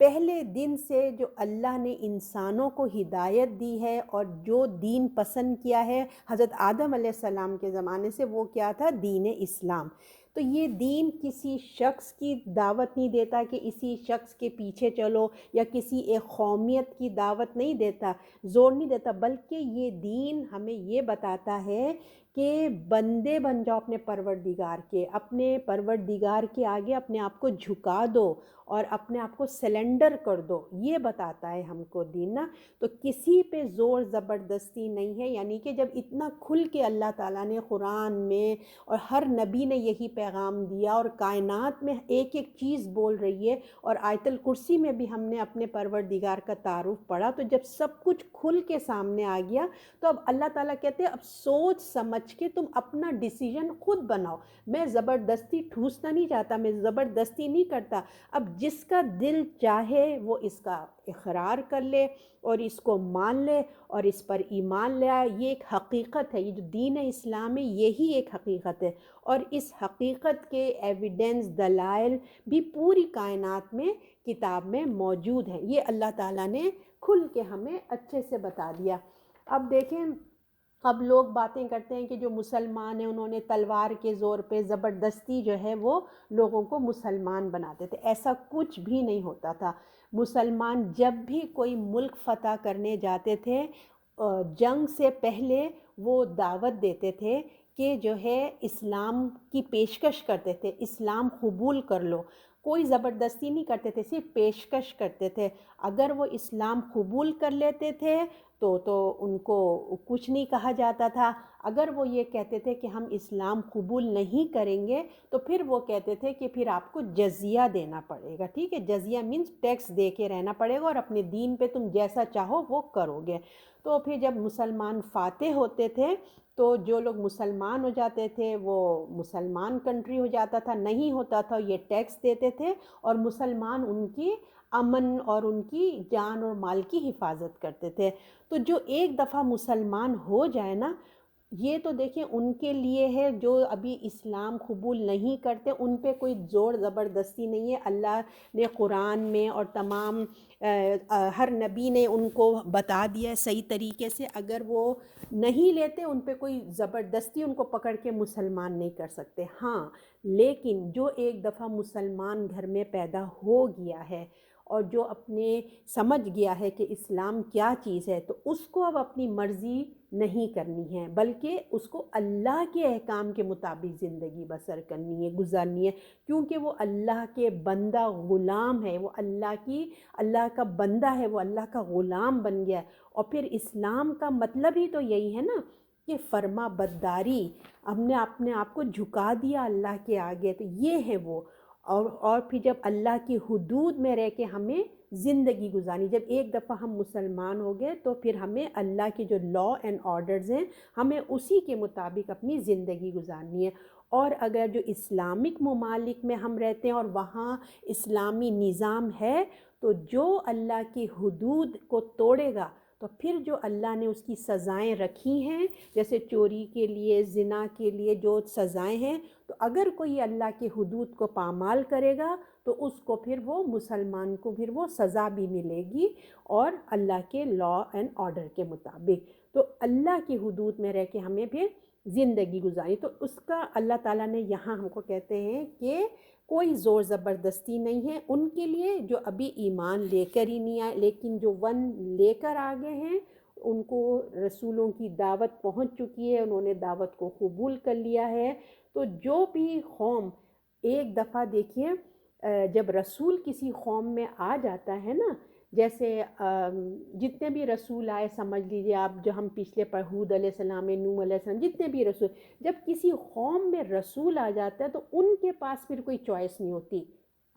پہلے دن سے جو اللہ نے انسانوں کو ہدایت دی ہے اور جو دین پسند کیا ہے حضرت آدم علیہ السلام کے زمانے سے، وہ کیا تھا؟ دین اسلام۔ تو یہ دین کسی شخص کی دعوت نہیں دیتا کہ اسی شخص کے پیچھے چلو، یا کسی ایک قومیت کی دعوت نہیں دیتا، زور نہیں دیتا، بلکہ یہ دین ہمیں یہ بتاتا ہے کہ بندے بن جاؤ اپنے پروردگار کے، اپنے پروردگار کے آگے اپنے آپ کو جھکا دو اور اپنے آپ کو سلنڈر کر دو، یہ بتاتا ہے ہم کو دین نا۔ تو کسی پہ زور زبردستی نہیں ہے، یعنی کہ جب اتنا کھل کے اللہ تعالیٰ نے قرآن میں اور ہر نبی نے یہی پیغام دیا، اور کائنات میں ایک ایک چیز بول رہی ہے، اور آیت الکرسی میں بھی ہم نے اپنے پروردگار کا تعارف پڑھا، تو جب سب کچھ کھل کے سامنے آ گیا تو اب اللہ تعالیٰ کہتے ہیں اب سوچ سمجھ کے تم اپنا ڈیسیجن خود بناؤ، میں زبردستی ٹھوسنا نہیں چاہتا، میں زبردستی نہیں کرتا، اب جس کا دل چاہے وہ اس کا اقرار کر لے اور اس کو مان لے اور اس پر ایمان لے آئے۔ یہ ایک حقیقت ہے، یہ جو دین اسلام ہے یہی ایک حقیقت ہے، اور اس حقیقت کے ایویڈنس، دلائل بھی پوری کائنات میں کتاب میں موجود ہیں۔ یہ اللہ تعالیٰ نے کھل کے ہمیں اچھے سے بتا دیا۔ اب دیکھیں، اب لوگ باتیں کرتے ہیں کہ جو مسلمان ہیں انہوں نے تلوار کے زور پہ زبردستی جو ہے وہ لوگوں کو مسلمان بناتے تھے، ایسا کچھ بھی نہیں ہوتا تھا۔ مسلمان جب بھی کوئی ملک فتح کرنے جاتے تھے، جنگ سے پہلے وہ دعوت دیتے تھے کہ جو ہے اسلام کی پیشکش کرتے تھے، اسلام قبول کر لو، کوئی زبردستی نہیں کرتے تھے، صرف پیشکش کرتے تھے۔ اگر وہ اسلام قبول کر لیتے تھے تو ان کو کچھ نہیں کہا جاتا تھا، اگر وہ یہ کہتے تھے کہ ہم اسلام قبول نہیں کریں گے تو پھر وہ کہتے تھے کہ پھر آپ کو جزیہ دینا پڑے گا، ٹھیک ہے، جزیہ مینس ٹیکس دے کے رہنا پڑے گا، اور اپنے دین پہ تم جیسا چاہو وہ کرو گے۔ تو پھر جب مسلمان فاتح ہوتے تھے تو جو لوگ مسلمان ہو جاتے تھے وہ مسلمان کنٹری ہو جاتا تھا، نہیں ہوتا تھا یہ ٹیکس دیتے تھے، اور مسلمان ان کی امن اور ان کی جان اور مال کی حفاظت کرتے تھے۔ تو جو ایک دفعہ مسلمان ہو جائے نا، یہ تو دیکھیں ان کے لیے ہے، جو ابھی اسلام قبول نہیں کرتے ان پہ کوئی زور زبردستی نہیں ہے۔ اللہ نے قرآن میں اور تمام ہر نبی نے ان کو بتا دیا ہے صحیح طریقے سے، اگر وہ نہیں لیتے ان پہ کوئی زبردستی ان کو پکڑ کے مسلمان نہیں کر سکتے۔ ہاں، لیکن جو ایک دفعہ مسلمان گھر میں پیدا ہو گیا ہے اور جو اپنے سمجھ گیا ہے کہ اسلام کیا چیز ہے، تو اس کو اب اپنی مرضی نہیں کرنی ہے، بلکہ اس کو اللہ کے احکام کے مطابق زندگی بسر کرنی ہے، گزارنی ہے، کیونکہ وہ اللہ کے بندہ غلام ہے، وہ اللہ کا بندہ ہے، وہ اللہ کا غلام بن گیا ہے۔ اور پھر اسلام کا مطلب ہی تو یہی ہے نا کہ فرما برداری، ہم نے اپنے آپ کو جھکا دیا اللہ کے آگے، تو یہ ہے وہ۔ اور پھر جب اللہ کی حدود میں رہ کے ہمیں زندگی گزارنی، جب ایک دفعہ ہم مسلمان ہو گئے تو پھر ہمیں اللہ کے جو لا اینڈ آرڈرز ہیں ہمیں اسی کے مطابق اپنی زندگی گزارنی ہے۔ اور اگر جو اسلامک ممالک میں ہم رہتے ہیں اور وہاں اسلامی نظام ہے، تو جو اللہ کی حدود کو توڑے گا تو پھر جو اللہ نے اس کی سزائیں رکھی ہیں، جیسے چوری کے لیے، زنا کے لیے جو سزائیں ہیں، تو اگر کوئی اللہ کی حدود کو پامال کرے گا تو اس کو پھر وہ مسلمان کو پھر وہ سزا بھی ملے گی، اور اللہ کے لا اینڈ آرڈر کے مطابق۔ تو اللہ کی حدود میں رہ کے ہمیں پھر زندگی گزاری، تو اس کا اللہ تعالیٰ نے یہاں ہم کو کہتے ہیں کہ کوئی زور زبردستی نہیں ہے ان کے لیے جو ابھی ایمان لے کر ہی نہیں آئے، لیکن جو لے کر آگے ہیں ان کو رسولوں کی دعوت پہنچ چکی ہے، انہوں نے دعوت کو قبول کر لیا ہے۔ تو جو بھی قوم ایک دفعہ دیکھیے، جب رسول کسی قوم میں آ جاتا ہے نا، جیسے جتنے بھی رسول آئے سمجھ لیجیے آپ، جو ہم پچھلے ہود علیہ السلام، نوح علیہ السلام، جتنے بھی رسول، جب کسی قوم میں رسول آ جاتا ہے تو ان کے پاس پھر کوئی چوائس نہیں ہوتی۔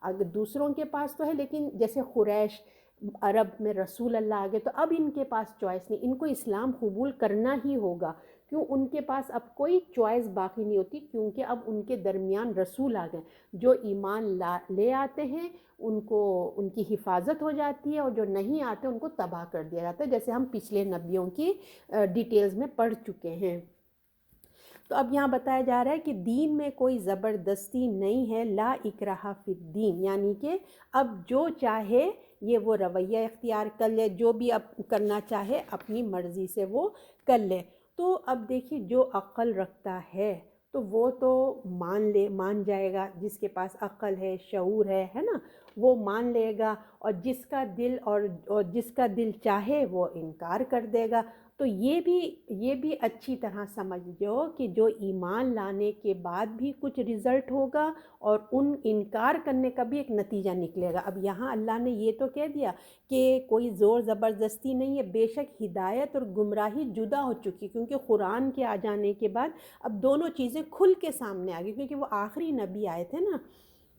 اگر دوسروں کے پاس تو ہے، لیکن جیسے قریش عرب میں رسول اللہ آ گئے تو اب ان کے پاس چوائس نہیں، ان کو اسلام قبول کرنا ہی ہوگا، کیوں؟ ان کے پاس اب کوئی چوائس باقی نہیں ہوتی، کیونکہ اب ان کے درمیان رسول آ گئے، جو ایمان لے آتے ہیں ان کو ان کی حفاظت ہو جاتی ہے، اور جو نہیں آتے ان کو تباہ کر دیا جاتا ہے، جیسے ہم پچھلے نبیوں کی ڈیٹیلز میں پڑھ چکے ہیں۔ تو اب یہاں بتایا جا رہا ہے کہ دین میں کوئی زبردستی نہیں ہے، لا اکراہ فی الدین، یعنی کہ اب جو چاہے یہ وہ رویہ اختیار کر لے، جو بھی اب کرنا چاہے اپنی مرضی سے وہ کر لے۔ تو اب دیکھیے جو عقل رکھتا ہے تو وہ تو مان جائے گا، جس کے پاس عقل ہے، شعور ہے نا، وہ مان لے گا، اور جس کا دل چاہے وہ انکار کر دے گا۔ تو یہ بھی اچھی طرح سمجھ لو کہ جو ایمان لانے کے بعد بھی کچھ رزلٹ ہوگا، اور انکار کرنے کا بھی ایک نتیجہ نکلے گا۔ اب یہاں اللہ نے یہ تو کہہ دیا کہ کوئی زور زبردستی نہیں ہے، بے شک ہدایت اور گمراہی جدا ہو چکی، کیونکہ قرآن کے آ جانے کے بعد اب دونوں چیزیں کھل کے سامنے آ گئی، کیونکہ وہ آخری نبی آئے تھے نا۔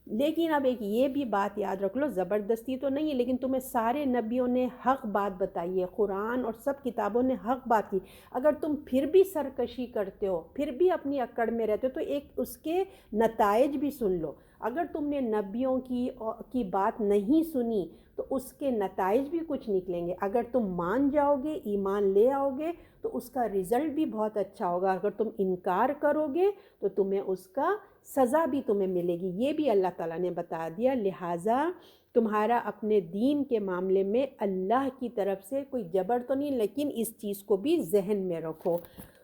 لیکن اب ایک یہ بھی بات یاد رکھ لو، زبردستی تو نہیں ہے، لیکن تمہیں سارے نبیوں نے حق بات بتائی ہے، قرآن اور سب کتابوں نے حق بات کی۔ اگر تم پھر بھی سرکشی کرتے ہو، پھر بھی اپنی اکڑ میں رہتے ہو، تو ایک اس کے نتائج بھی سن لو۔ اگر تم نے نبیوں کی بات نہیں سنی تو اس کے نتائج بھی کچھ نکلیں گے۔ اگر تم مان جاؤ گے، ایمان لے آؤ گے، تو اس کا رزلٹ بھی بہت اچھا ہوگا۔ اگر تم انکار کرو گے تو تمہیں اس کا سزا بھی تمہیں ملے گی۔ یہ بھی اللہ تعالیٰ نے بتا دیا، لہٰذا تمہارا اپنے دین کے معاملے میں اللہ کی طرف سے کوئی جبر تو نہیں، لیکن اس چیز کو بھی ذہن میں رکھو۔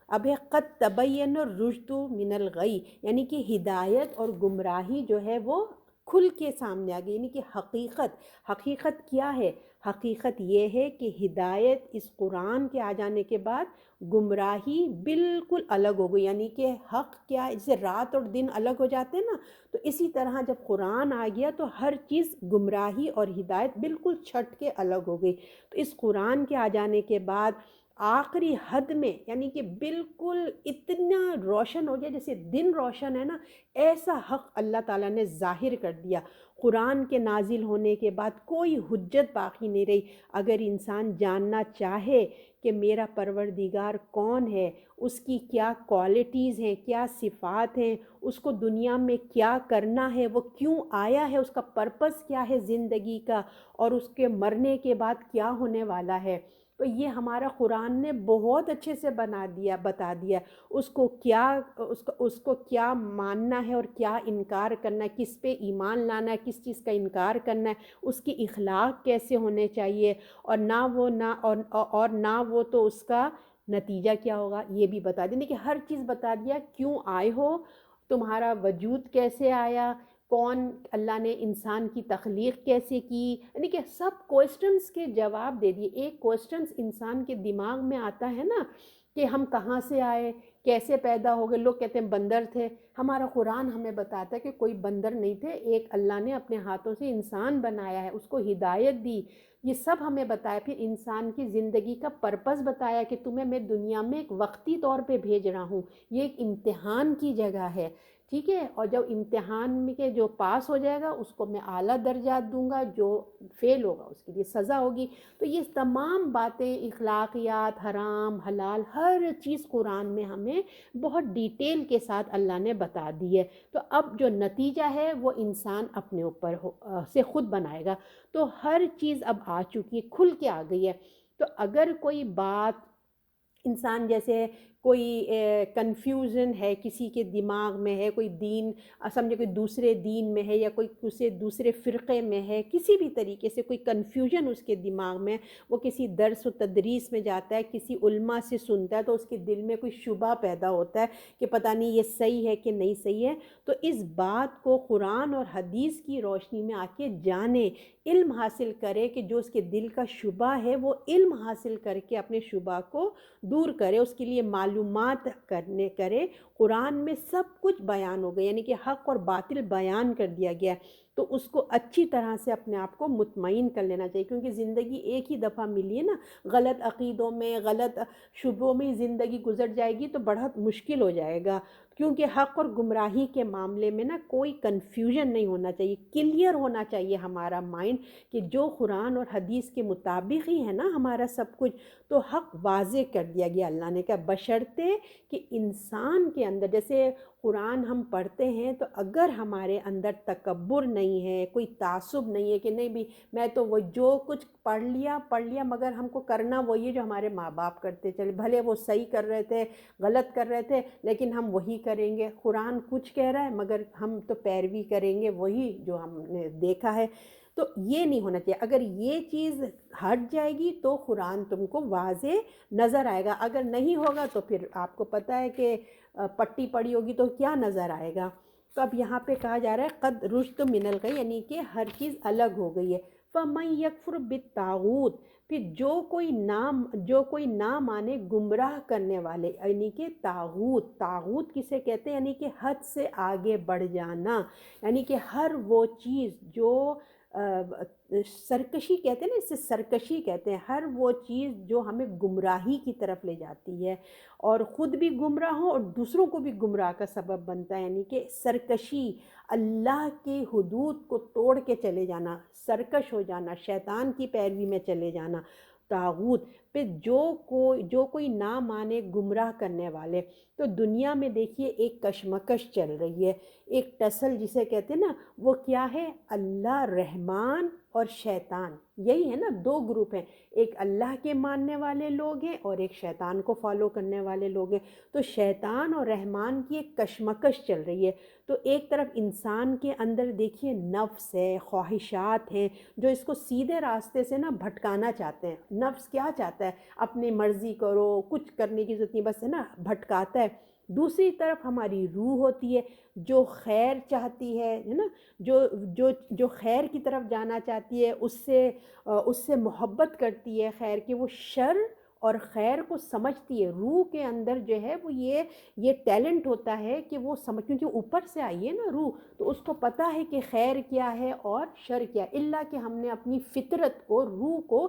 اب ہے قد تبین الرشد من الغی، یعنی کہ ہدایت اور گمراہی جو ہے وہ کھل کے سامنے آ گئی، یعنی کہ حقیقت کیا ہے؟ حقیقت یہ ہے کہ ہدایت اس قرآن کے آ جانے کے بعد گمراہی بالکل الگ ہو گئی، یعنی کہ حق کیا ہے، جیسے رات اور دن الگ ہو جاتے ہیں نا، تو اسی طرح جب قرآن آ گیا تو ہر چیز گمراہی اور ہدایت بالکل چھٹ کے الگ ہو گئی۔ تو اس قرآن کے آ جانے کے بعد آخری حد میں، یعنی کہ بالکل اتنا روشن ہو گیا جیسے دن روشن ہے نا، ایسا حق اللہ تعالیٰ نے ظاہر کر دیا۔ قرآن کے نازل ہونے کے بعد کوئی حجت باقی نہیں رہی۔ اگر انسان جاننا چاہے کہ میرا پروردگار کون ہے، اس کی کیا کوالٹیز ہیں، کیا صفات ہیں، اس کو دنیا میں کیا کرنا ہے، وہ کیوں آیا ہے، اس کا پرپس کیا ہے زندگی کا، اور اس کے مرنے کے بعد کیا ہونے والا ہے، تو یہ ہمارا قرآن نے بہت اچھے سے بتا دیا اس کو کیا ماننا ہے اور کیا انکار کرنا ہے، کس پہ ایمان لانا ہے، کس چیز کا انکار کرنا ہے، اس کی اخلاق کیسے ہونے چاہیے، اور نہ وہ تو اس کا نتیجہ کیا ہوگا، یہ بھی بتا دیا کہ ہر چیز بتا دیا، کیوں آئے ہو، تمہارا وجود کیسے آیا، کون اللہ نے انسان کی تخلیق کیسے کی، یعنی کہ سب کوئسچنس کے جواب دے دیے۔ ایک کوئسچنس انسان کے دماغ میں آتا ہے نا کہ ہم کہاں سے آئے، کیسے پیدا ہو گئے، لوگ کہتے ہیں بندر تھے، ہمارا قرآن ہمیں بتاتا ہے کہ کوئی بندر نہیں تھے، ایک اللہ نے اپنے ہاتھوں سے انسان بنایا ہے، اس کو ہدایت دی، یہ سب ہمیں بتایا، پھر انسان کی زندگی کا پرپس بتایا کہ تمہیں میں دنیا میں ایک وقتی طور پہ بھیج رہا ہوں، یہ ایک امتحان کی جگہ ہے، ٹھیک ہے، اور جب امتحان میں کے جو پاس ہو جائے گا اس کو میں اعلیٰ درجات دوں گا، جو فیل ہوگا اس کے لیے سزا ہوگی۔ تو یہ تمام باتیں، اخلاقیات، حرام حلال، ہر چیز قرآن میں ہمیں بہت ڈیٹیل کے ساتھ اللہ نے بتا دی ہے۔ تو اب جو نتیجہ ہے وہ انسان اپنے اوپر سے خود بنائے گا۔ تو ہر چیز اب آ چکی ہے، کھل کے آ گئی ہے۔ تو اگر کوئی بات انسان جیسے کوئی کنفیوژن ہے کسی کے دماغ میں ہے، کوئی دین سمجھے کوئی دوسرے دین میں ہے، یا کوئی کسی دوسرے فرقے میں ہے، کسی بھی طریقے سے کوئی کنفیوژن اس کے دماغ میں، وہ کسی درس و تدریس میں جاتا ہے، کسی علماء سے سنتا ہے، تو اس کے دل میں کوئی شبہ پیدا ہوتا ہے کہ پتہ نہیں یہ صحیح ہے کہ نہیں صحیح ہے، تو اس بات کو قرآن اور حدیث کی روشنی میں آ کے جانے، علم حاصل کرے، کہ جو اس کے دل کا شبہ ہے وہ علم حاصل کر کے اپنے شبہ کو دور کرے، اس کے لیے معلومات کرے۔ قرآن میں سب کچھ بیان ہو گیا، یعنی کہ حق اور باطل بیان کر دیا گیا ہے، تو اس کو اچھی طرح سے اپنے آپ کو مطمئن کر لینا چاہیے، کیونکہ زندگی ایک ہی دفعہ ملی ہے نا، غلط عقیدوں میں، غلط شبہوں میں زندگی گزر جائے گی تو بڑا مشکل ہو جائے گا، کیونکہ حق اور گمراہی کے معاملے میں نا کوئی کنفیوژن نہیں ہونا چاہیے، کلیئر ہونا چاہیے ہمارا مائنڈ کہ جو قرآن اور حدیث کے مطابق ہی ہے نا ہمارا سب کچھ، تو حق واضح کر دیا گیا اللہ نے کہا، بشرطے کہ انسان کے اندر، جیسے قرآن ہم پڑھتے ہیں تو اگر ہمارے اندر تکبر نہیں ہے، کوئی تعصب نہیں ہے کہ نہیں بھی میں تو وہ جو کچھ پڑھ لیا مگر ہم کو کرنا وہی ہے جو ہمارے ماں باپ کرتے چلے، بھلے وہ صحیح کر رہے تھے، غلط کر رہے تھے، لیکن ہم وہی کریں گے، قرآن کچھ کہہ رہا ہے مگر ہم تو پیروی کریں گے وہی جو ہم نے دیکھا ہے۔ تو یہ نہیں ہونا چاہیے. اگر یہ چیز ہٹ جائے گی تو قرآن تم کو واضح نظر آئے گا، اگر نہیں ہوگا تو پھر آپ کو پتہ ہے کہ پٹی پڑی ہوگی تو کیا نظر آئے گا. تو اب یہاں پہ کہا جا رہا ہے قد رشت من الغی، یعنی کہ ہر چیز الگ ہو گئی ہے. فَمَن يَكْفُرْ بِالطَّاغُوتِ، پھر جو کوئی نہ مانے گمراہ کرنے والے، یعنی کہ طاغوت کسے کہتے ہیں؟ یعنی کہ حد سے آگے بڑھ جانا، یعنی کہ ہر وہ چیز جو سرکشی کہتے ہیں نا، اس سے سرکشی کہتے ہیں، ہر وہ چیز جو ہمیں گمراہی کی طرف لے جاتی ہے اور خود بھی گمراہ ہو اور دوسروں کو بھی گمراہ کا سبب بنتا ہے. یعنی کہ سرکشی، اللہ کی حدود کو توڑ کے چلے جانا، سرکش ہو جانا، شیطان کی پیروی میں چلے جانا، طاغوت. پھر جو کوئی نہ مانے گمراہ کرنے والے. تو دنیا میں دیکھیے ایک کشمکش چل رہی ہے، ایک ٹسل جسے کہتے ہیں نا، وہ کیا ہے؟ اللہ، رحمان اور شیطان، یہی ہے نا، دو گروپ ہیں، ایک اللہ کے ماننے والے لوگ ہیں اور ایک شیطان کو فالو کرنے والے لوگ ہیں. تو شیطان اور رحمان کی ایک کشمکش چل رہی ہے. تو ایک طرف انسان کے اندر دیکھیے نفس ہے، خواہشات ہیں جو اس کو سیدھے راستے سے نا بھٹکانا چاہتے ہیں. نفس کیا چاہتا ہے؟ اپنی مرضی کرو، کچھ کرنے کی ضرورت نہیں، بس ہے نا بھٹکاتا ہے. دوسری طرف ہماری روح ہوتی ہے جو خیر چاہتی ہے نا، جو خیر کی طرف جانا چاہتی ہے، اس سے محبت کرتی ہے خیر کی، وہ شر اور خیر کو سمجھتی ہے. روح کے اندر جو ہے وہ یہ ٹیلنٹ ہوتا ہے کہ وہ کیونکہ اوپر سے آئی ہے نا روح، تو اس کو پتہ ہے کہ خیر کیا ہے اور شر کیا ہے، الا کہ ہم نے اپنی فطرت کو، روح کو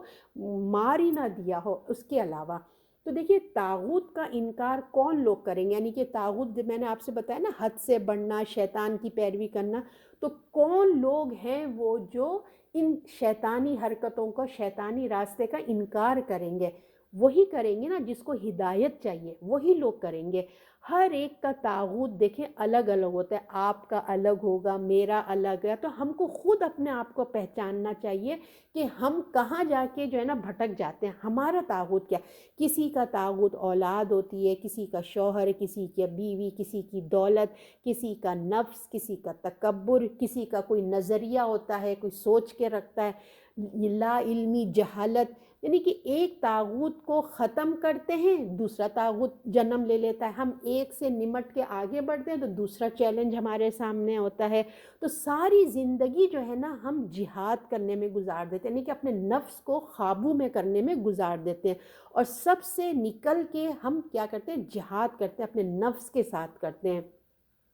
مار ہی نہ دیا ہو اس کے علاوہ. تو دیکھیے طاغوت کا انکار کون لوگ کریں گے؟ یعنی کہ طاغوت میں نے آپ سے بتایا نا، حد سے بڑھنا، شیطان کی پیروی کرنا. تو کون لوگ ہیں وہ جو ان شیطانی حرکتوں کا، شیطانی راستے کا انکار کریں گے؟ وہی کریں گے نا جس کو ہدایت چاہیے، وہی لوگ کریں گے. ہر ایک کا طاغوت دیکھیں الگ الگ ہوتا ہے، آپ کا الگ ہوگا، میرا الگ ہے. تو ہم کو خود اپنے آپ کو پہچاننا چاہیے کہ ہم کہاں جا کے جو ہے نا بھٹک جاتے ہیں، ہمارا طاغوت کیا. کسی کا طاغوت اولاد ہوتی ہے، کسی کا شوہر، کسی کی بیوی، کسی کی دولت، کسی کا نفس، کسی کا تکبر، کسی کا کوئی نظریہ ہوتا ہے، کوئی سوچ کے رکھتا ہے، لا علمی، جہالت. یعنی کہ ایک طاغوت کو ختم کرتے ہیں، دوسرا طاغوت جنم لے لیتا ہے. ہم ایک سے نمٹ کے آگے بڑھتے ہیں تو دوسرا چیلنج ہمارے سامنے ہوتا ہے. تو ساری زندگی جو ہے نا ہم جہاد کرنے میں گزار دیتے ہیں، یعنی کہ اپنے نفس کو قابو میں کرنے میں گزار دیتے ہیں. اور سب سے نکل کے ہم کیا کرتے ہیں؟ جہاد کرتے ہیں، اپنے نفس کے ساتھ کرتے ہیں.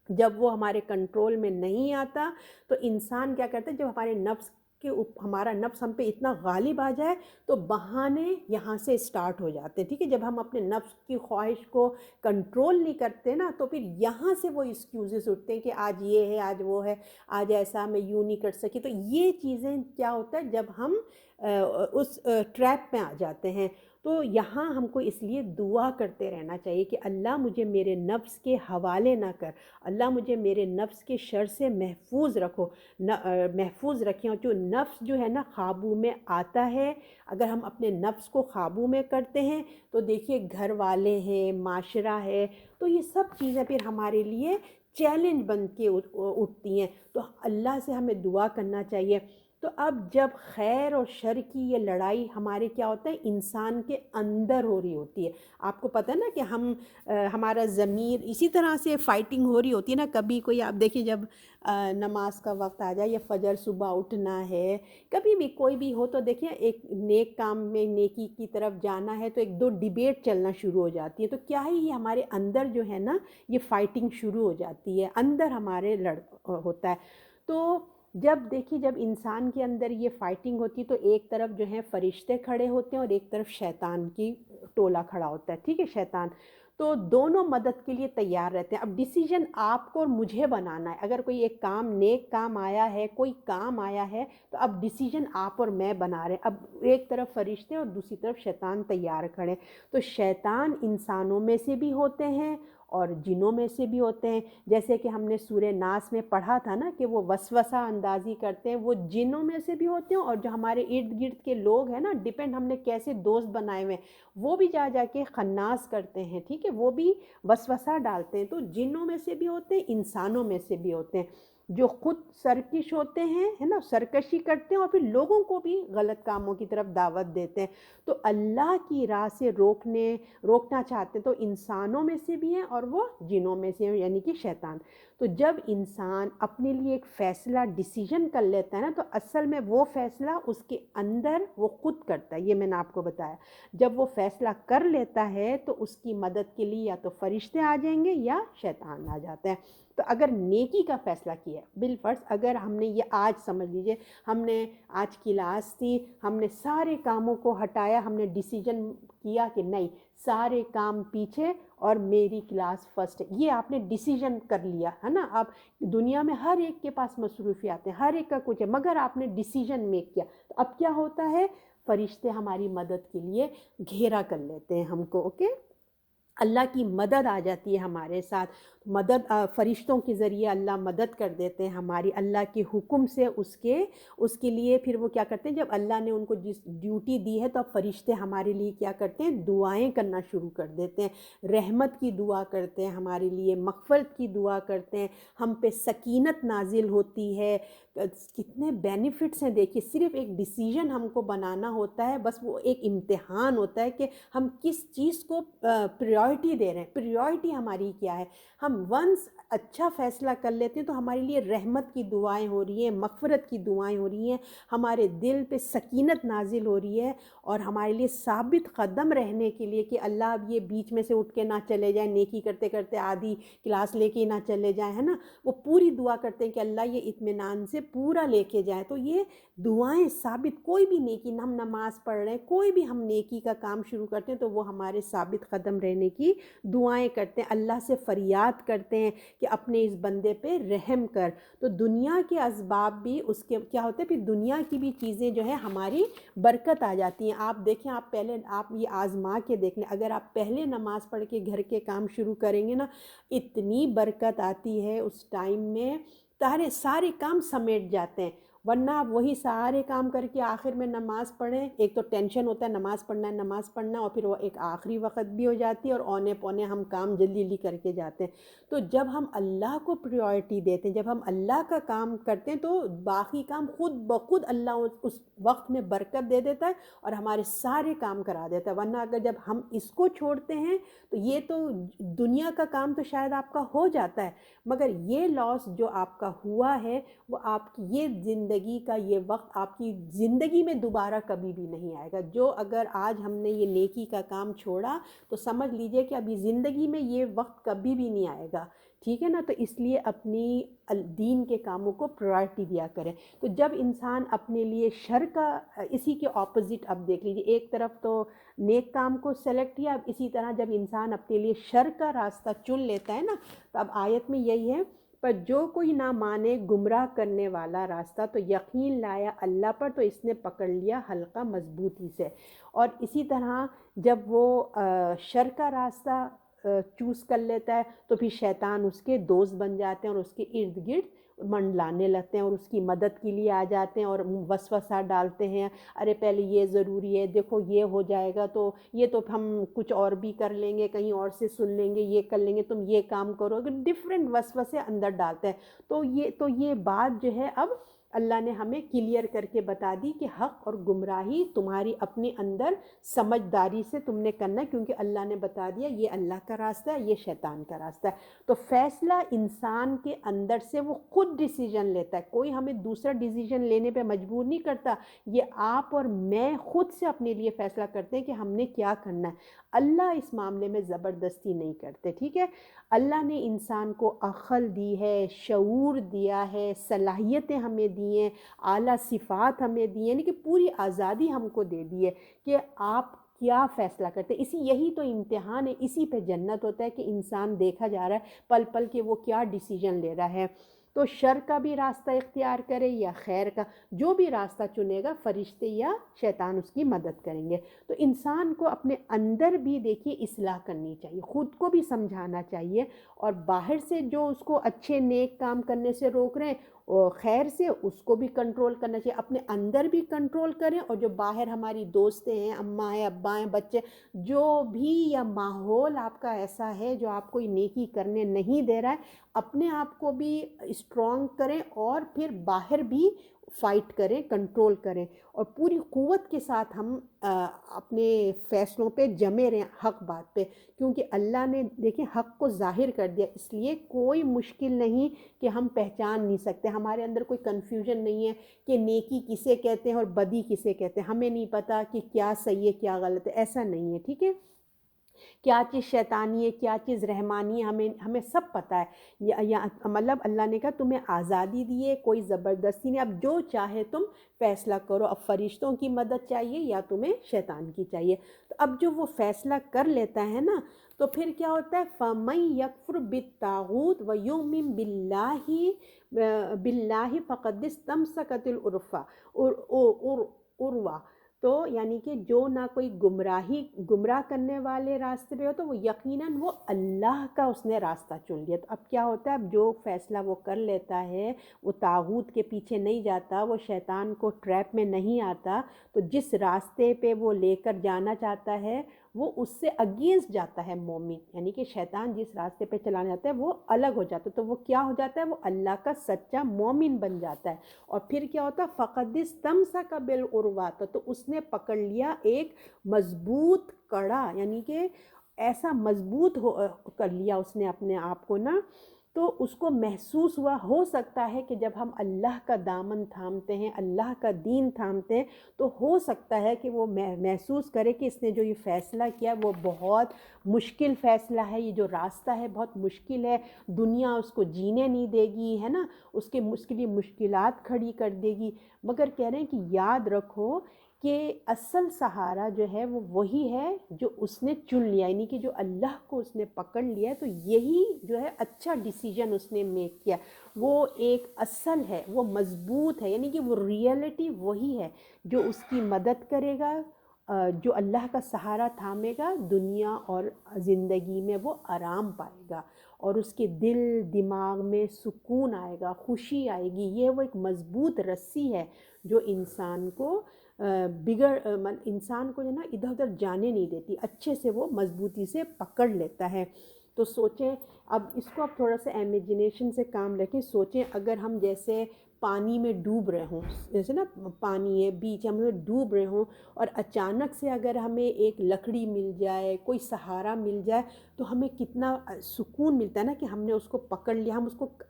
جب وہ ہمارے کنٹرول میں نہیں آتا تو انسان کیا کرتا ہے؟ جب ہمارا نفس ہم پہ اتنا غالب آ جائے تو بہانے یہاں سے سٹارٹ ہو جاتے ہیں. ٹھیک ہے، جب ہم اپنے نفس کی خواہش کو کنٹرول نہیں کرتے نا تو پھر یہاں سے وہ ایکسکیوزز اٹھتے ہیں کہ آج یہ ہے، آج وہ ہے، آج ایسا، میں یوں نہیں کر سکی. تو یہ چیزیں کیا ہوتا ہے جب ہم اس ٹریپ میں آ جاتے ہیں. تو یہاں ہم کو اس لیے دعا کرتے رہنا چاہیے کہ اللہ مجھے میرے نفس کے حوالے نہ کر، اللہ مجھے میرے نفس کے شر سے محفوظ رکھو، محفوظ رکھیں. اور جو نفس جو ہے نا قابو میں آتا ہے، اگر ہم اپنے نفس کو قابو میں کرتے ہیں تو دیکھیے گھر والے ہیں، معاشرہ ہے، تو یہ سب چیزیں پھر ہمارے لیے چیلنج بن کے اٹھتی ہیں. تو اللہ سے ہمیں دعا کرنا چاہیے. تو اب جب خیر اور شر کی یہ لڑائی ہمارے کیا ہوتا ہے؟ انسان کے اندر ہو رہی ہوتی ہے. آپ کو پتہ ہے نا کہ ہمارا ضمیر اسی طرح سے فائٹنگ ہو رہی ہوتی ہے نا. کبھی کوئی آپ دیکھیں جب نماز کا وقت آ جائے یا فجر صبح اٹھنا ہے، کبھی بھی کوئی بھی ہو، تو دیکھیں ایک نیک کام میں، نیکی کی طرف جانا ہے تو ایک دو ڈیبیٹ چلنا شروع ہو جاتی ہے. تو کیا ہے یہ ہمارے اندر جو ہے نا یہ فائٹنگ شروع ہو جاتی ہے، اندر ہمارے ہوتا ہے. تو جب انسان کے اندر یہ فائٹنگ ہوتی ہے تو ایک طرف جو ہے فرشتے کھڑے ہوتے ہیں اور ایک طرف شیطان کی ٹولہ کھڑا ہوتا ہے. ٹھیک ہے، شیطان. تو دونوں مدد کے لیے تیار رہتے ہیں. اب ڈیسیجن آپ کو اور مجھے بنانا ہے. اگر کوئی ایک کام، نیک کام آیا ہے، کوئی کام آیا ہے، تو اب ڈیسیجن آپ اور میں بنا رہے ہیں. اب ایک طرف فرشتے اور دوسری طرف شیطان تیار کھڑے. تو شیطان انسانوں میں سے بھی ہوتے ہیں اور جنوں میں سے بھی ہوتے ہیں. جیسے کہ ہم نے سورہ ناس میں پڑھا تھا نا کہ وہ وسوسہ اندازی کرتے ہیں، وہ جنوں میں سے بھی ہوتے ہیں اور جو ہمارے ارد گرد کے لوگ ہیں نا، ڈیپینڈ ہم نے کیسے دوست بنائے ہوئے ہیں، وہ بھی جا کے خناس کرتے ہیں. ٹھیک ہے، وہ بھی وسوسہ ڈالتے ہیں. تو جنوں میں سے بھی ہوتے ہیں، انسانوں میں سے بھی ہوتے ہیں. جو خود سرکش ہوتے ہیں، ہے نا، سرکشی کرتے ہیں اور پھر لوگوں کو بھی غلط کاموں کی طرف دعوت دیتے ہیں۔ تو اللہ کی راہ سے روکنا چاہتے ہیں تو انسانوں میں سے بھی ہیں اور وہ جنوں میں سے ہیں، یعنی کہ شیطان۔ تو جب انسان اپنے لیے ایک فیصلہ ڈیسیژن کر لیتا ہے نا، تو اصل میں وہ فیصلہ اس کے اندر وہ خود کرتا ہے، یہ میں نے آپ کو بتایا۔ جب وہ فیصلہ کر لیتا ہے تو اس کی مدد کے لیے یا تو فرشتے آ جائیں گے یا شیطان آ جاتا ہے۔ تو اگر نیکی کا فیصلہ کیا ہے، بالفرض اگر ہم نے یہ آج سمجھ لیجئے، ہم نے آج کلاس تھی، ہم نے سارے کاموں کو ہٹایا، ہم نے ڈیسیجن کیا کہ نہیں، سارے کام پیچھے اور میری کلاس فرسٹ ہے، یہ آپ نے ڈیسیجن کر لیا ہے نا۔ آپ دنیا میں ہر ایک کے پاس مصروفیات ہیں، ہر ایک کا کچھ ہے، مگر آپ نے ڈیسیجن میک کیا، تو اب کیا ہوتا ہے، فرشتے ہماری مدد کے لیے گھیرا کر لیتے ہیں ہم کو، اوکے۔ اللہ کی مدد آ جاتی ہے ہمارے ساتھ، فرشتوں کے ذریعے اللہ مدد کر دیتے ہیں ہماری، اللہ کے حکم سے اس کے لیے پھر وہ کیا کرتے ہیں، جب اللہ نے ان کو جس ڈیوٹی دی ہے تو اب فرشتے ہمارے لیے کیا کرتے ہیں، دعائیں کرنا شروع کر دیتے ہیں، رحمت کی دعا کرتے ہیں ہمارے لیے، مغفرت کی دعا کرتے ہیں، ہم پہ سکینت نازل ہوتی ہے۔ کتنے بینیفٹس ہیں دیکھیے، صرف ایک ڈیسیجن ہم کو بنانا ہوتا ہے، بس وہ ایک امتحان ہوتا ہے کہ ہم کس چیز کو پریورٹی دے رہے ہیں، پریورٹی ہماری کیا ہے۔ ہم ونس اچھا فیصلہ کر لیتے ہیں تو ہمارے لیے رحمت کی دعائیں ہو رہی ہیں، مغفرت کی دعائیں ہو رہی ہیں، ہمارے دل پہ سکینت نازل ہو رہی ہے، اور ہمارے لیے ثابت قدم رہنے کے لیے کہ اللہ اب یہ بیچ میں سے اٹھ کے نہ چلے جائیں، نیکی کرتے کرتے آدھی کلاس لے کے نہ چلے جائیں، ہے نا، وہ پوری دعا کرتے ہیں کہ اللہ یہ اطمینان سے پورا لے کے جائے۔ تو یہ دعائیں ثابت، کوئی بھی نیکی، ہم نماز پڑھ رہے ہیں، کوئی بھی ہم نیکی کا کام شروع کرتے ہیں تو وہ ہمارے ثابت قدم رہنے کی دعائیں کرتے ہیں، اللہ سے فریاد کرتے ہیں کہ اپنے اس بندے پہ رحم کر۔ تو دنیا کے اسباب بھی اس کے کیا ہوتے ہیں، پھر دنیا کی بھی چیزیں جو ہے ہماری برکت آ جاتی ہیں۔ آپ دیکھیں، آپ پہلے آپ یہ آزما کے دیکھ لیں، اگر آپ پہلے نماز پڑھ کے گھر کے کام شروع کریں گے نا، اتنی برکت آتی ہے اس ٹائم میں، سارے کام سمیٹ جاتے ہیں۔ ورنہ آپ وہی سارے کام کر کے آخر میں نماز پڑھیں، ایک تو ٹینشن ہوتا ہے نماز پڑھنا اور پھر وہ ایک آخری وقت بھی ہو جاتی ہے اور اونے پونے ہم کام جلدی جلدی کر کے جاتے ہیں۔ تو جب ہم اللہ کو پریورٹی دیتے ہیں، جب ہم اللہ کا کام کرتے ہیں تو باقی کام خود بخود اللہ اس وقت میں برکت دے دیتا ہے اور ہمارے سارے کام کرا دیتا ہے۔ ورنہ اگر جب ہم اس کو چھوڑتے ہیں تو یہ تو دنیا کا کام تو شاید آپ کا ہو جاتا ہے، مگر یہ لاس جو آپ کا ہوا ہے وہ آپ کی یہ زندگی کا یہ وقت آپ کی زندگی میں دوبارہ کبھی بھی نہیں آئے گا۔ جو اگر آج ہم نے یہ نیکی کا کام چھوڑا تو سمجھ لیجئے کہ ابھی زندگی میں یہ وقت کبھی بھی نہیں آئے گا، ٹھیک ہے نا۔ تو اس لیے اپنی دین کے کاموں کو پرائرٹی دیا کریں۔ تو جب انسان اپنے لیے شر کا، اسی کے اپوزٹ اب دیکھ لیجئے، ایک طرف تو نیک کام کو سلیکٹ کیا، اب اسی طرح جب انسان اپنے لیے شر کا راستہ چن لیتا ہے نا، تو اب آیت میں یہی ہے، پر جو کوئی نہ مانے گمراہ کرنے والا راستہ تو یقین لایا اللہ پر تو اس نے پکڑ لیا حلقہ مضبوطی سے۔ اور اسی طرح جب وہ شر کا راستہ چوز کر لیتا ہے تو پھر شیطان اس کے دوست بن جاتے ہیں اور اس کے ارد گرد منڈلانے لگتے ہیں اور اس کی مدد کے لیے آ جاتے ہیں اور وسوسہ ڈالتے ہیں، ارے پہلے یہ ضروری ہے، دیکھو یہ ہو جائے گا تو یہ تو ہم کچھ اور بھی کر لیں گے، کہیں اور سے سن لیں گے، یہ کر لیں گے، تم یہ کام کرو، اگر ڈفرینٹ وسوسے اندر ڈالتے ہیں۔ تو یہ بات جو ہے اب اللہ نے ہمیں کلیئر کر کے بتا دی کہ حق اور گمراہی تمہاری اپنے اندر سمجھداری سے تم نے کرنا ہے، کیونکہ اللہ نے بتا دیا یہ اللہ کا راستہ ہے، یہ شیطان کا راستہ ہے۔ تو فیصلہ انسان کے اندر سے وہ خود ڈیسیجن لیتا ہے، کوئی ہمیں دوسرا ڈیسیجن لینے پہ مجبور نہیں کرتا، یہ آپ اور میں خود سے اپنے لیے فیصلہ کرتے ہیں کہ ہم نے کیا کرنا ہے۔ اللہ اس معاملے میں زبردستی نہیں کرتے، ٹھیک ہے۔ اللہ نے انسان کو عقل دی ہے، شعور دیا ہے، صلاحیتیں ہمیں دی ہیں، اعلیٰ صفات ہمیں دی ہیں، یعنی کہ پوری آزادی ہم کو دے دی ہے کہ آپ کیا فیصلہ کرتے ہیں۔ یہی تو امتحان ہے، اسی پہ جنت ہوتا ہے کہ انسان دیکھا جا رہا ہے پل پل کہ وہ کیا ڈیسیجن لے رہا ہے۔ تو شر کا بھی راستہ اختیار کرے یا خیر کا، جو بھی راستہ چنے گا فرشتے یا شیطان اس کی مدد کریں گے۔ تو انسان کو اپنے اندر بھی دیکھیے اصلاح کرنی چاہیے، خود کو بھی سمجھانا چاہیے، اور باہر سے جو اس کو اچھے نیک کام کرنے سے روک رہے ہیں خیر سے اس کو بھی کنٹرول کرنا چاہیے، اپنے اندر بھی کنٹرول کریں، اور جو باہر ہماری دوستیں ہیں، اماں ہیں، ابا ہیں، بچے، جو بھی یا ماحول آپ کا ایسا ہے جو آپ کوئی نیکی کرنے نہیں دے رہا ہے، اپنے آپ کو بھی اسٹرانگ کریں اور پھر باہر بھی فائٹ کریں، کنٹرول کریں، اور پوری قوت کے ساتھ ہم اپنے فیصلوں پہ جمے رہیں حق بات پہ، کیونکہ اللہ نے دیکھیں حق کو ظاہر کر دیا، اس لیے کوئی مشکل نہیں کہ ہم پہچان نہیں سکتے، ہمارے اندر کوئی کنفیوژن نہیں ہے کہ نیکی کسے کہتے ہیں اور بدی کسے کہتے ہیں، ہمیں نہیں پتہ کہ کیا صحیح ہے کیا غلط ہے، ایسا نہیں ہے، ٹھیک ہے؟ کیا چیز شیطانی ہے کیا چیز رحمانی ہے، ہمیں سب پتہ ہے، مطلب اللہ نے کہا تمہیں آزادی دی ہے، کوئی زبردستی نہیں، اب جو چاہے تم فیصلہ کرو، اب فرشتوں کی مدد چاہیے یا تمہیں شیطان کی چاہیے، تو اب جو وہ فیصلہ کر لیتا ہے نا، تو پھر کیا ہوتا ہے، فَمَن يَكْفُرْ بِالطَّاغُوتِ وَيُؤْمِن بِاللَّهِ فَقَدِ اسْتَمْسَكَ الْعُرْوَةَ، تو یعنی کہ جو نہ کوئی گمراہ کرنے والے راستے پہ ہو، تو وہ یقیناً وہ اللہ کا اس نے راستہ چن لیا، تو اب کیا ہوتا ہے، اب جو فیصلہ وہ کر لیتا ہے، وہ طاغوت کے پیچھے نہیں جاتا، وہ شیطان کو ٹریپ میں نہیں آتا، تو جس راستے پہ وہ لے کر جانا چاہتا ہے وہ اس سے اگینسٹ جاتا ہے مومن، یعنی کہ شیطان جس راستے پہ چلانا جاتا ہے وہ الگ ہو جاتا ہے، تو وہ کیا ہو جاتا ہے، وہ اللہ کا سچا مومن بن جاتا ہے، اور پھر کیا ہوتا ہے، فَقَدِ اسْتَمْسَكَ بِالْعُرْوَةِ، تو اس نے پکڑ لیا ایک مضبوط کڑا، یعنی کہ ایسا مضبوط کر لیا اس نے اپنے آپ کو نا، تو اس کو محسوس ہوا، ہو سکتا ہے کہ جب ہم اللہ کا دامن تھامتے ہیں، اللہ کا دین تھامتے ہیں، تو ہو سکتا ہے کہ وہ محسوس کرے کہ اس نے جو یہ فیصلہ کیا وہ بہت مشکل فیصلہ ہے، یہ جو راستہ ہے بہت مشکل ہے، دنیا اس کو جینے نہیں دے گی، ہے نا، اس کے لیے مشکلات کھڑی کر دے گی، مگر کہہ رہے ہیں کہ یاد رکھو کہ اصل سہارا جو ہے وہ وہی ہے جو اس نے چن لیا، یعنی کہ جو اللہ کو اس نے پکڑ لیا ہے، تو یہی جو ہے اچھا ڈیسیجن اس نے میک کیا، وہ ایک اصل ہے، وہ مضبوط ہے، یعنی کہ وہ ریئلٹی وہی ہے جو اس کی مدد کرے گا، جو اللہ کا سہارا تھامے گا، دنیا اور زندگی میں وہ آرام پائے گا، اور اس کے دل دماغ میں سکون آئے گا، خوشی آئے گی، یہ وہ ایک مضبوط رسی ہے جو انسان کو انسان کو جو ہے نا ادھر ادھر جانے نہیں دیتی، اچھے سے وہ مضبوطی سے پکڑ لیتا ہے، تو سوچیں اب اس کو آپ تھوڑا سا امیجنیشن سے کام رکھیں، سوچیں اگر ہم جیسے پانی میں ڈوب رہے ہوں، جیسے نا پانی ہے بیچ ہم ڈوب رہے ہوں، اور اچانک سے اگر ہمیں ایک لکڑی مل جائے، کوئی سہارا مل جائے، تو ہمیں کتنا سکون ملتا ہے نا کہ ہم نے اس کو پکڑ لیا،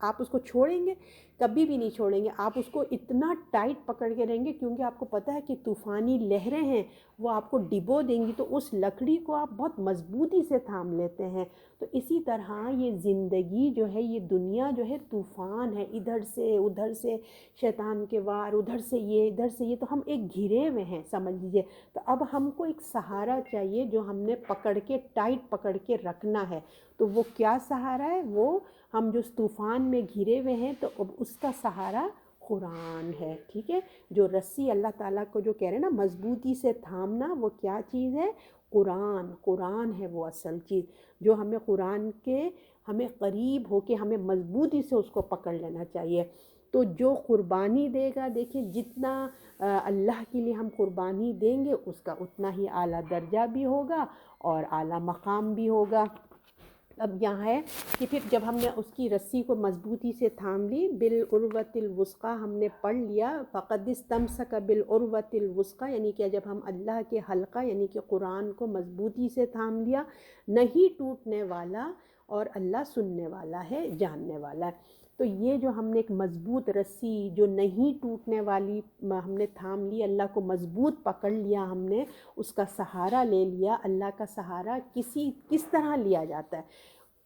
آپ اس کو چھوڑیں گے، کبھی بھی نہیں چھوڑیں گے، آپ اس کو اتنا ٹائٹ پکڑ کے رہیں گے، کیونکہ آپ کو پتہ ہے کہ طوفانی لہریں ہیں وہ آپ کو ڈبو دیں گی، تو اس لکڑی کو آپ بہت مضبوطی سے تھام لیتے ہیں، تو اسی طرح یہ زندگی جو ہے، یہ دنیا جو ہے طوفان ہے، ادھر سے ادھر سے شیطان کے وار، ادھر سے یہ، تو ہم ایک گھرے ہوئے ہیں سمجھ لیجئے، تو اب ہم کو ایک سہارا چاہیے جو ہم نے پکڑ کے ٹائٹ پکڑ کے رکھنا ہے، تو وہ کیا سہارا ہے، وہ ہم جو اس طوفان میں گھرے ہوئے ہیں، تو اب اس کا سہارا قرآن ہے، ٹھیک ہے، جو رسی اللہ تعالیٰ کو جو کہہ رہے ہیں نا مضبوطی سے تھامنا، وہ کیا چیز ہے، قرآن ہے وہ اصل چیز، جو ہمیں قرآن کے ہمیں قریب ہو کے ہمیں مضبوطی سے اس کو پکڑ لینا چاہیے، تو جو قربانی دے گا، دیکھیں جتنا اللہ کے لیے ہم قربانی دیں گے اس کا اتنا ہی اعلیٰ درجہ بھی ہوگا اور اعلیٰ مقام بھی ہوگا۔ اب یہاں ہے کہ پھر جب ہم نے اس کی رسی کو مضبوطی سے تھام لی، بالعروۃ الوثقیٰ ہم نے پڑھ لیا، فقد استمسک بالعروۃ الوثقیٰ، یعنی کہ جب ہم اللہ کے حلقہ یعنی کہ قرآن کو مضبوطی سے تھام لیا، نہیں ٹوٹنے والا، اور اللہ سننے والا ہے، جاننے والا ہے، تو یہ جو ہم نے ایک مضبوط رسی جو نہیں ٹوٹنے والی ہم نے تھام لی، اللہ کو مضبوط پکڑ لیا ہم نے، اس کا سہارا لے لیا، اللہ کا سہارا کس طرح لیا جاتا ہے،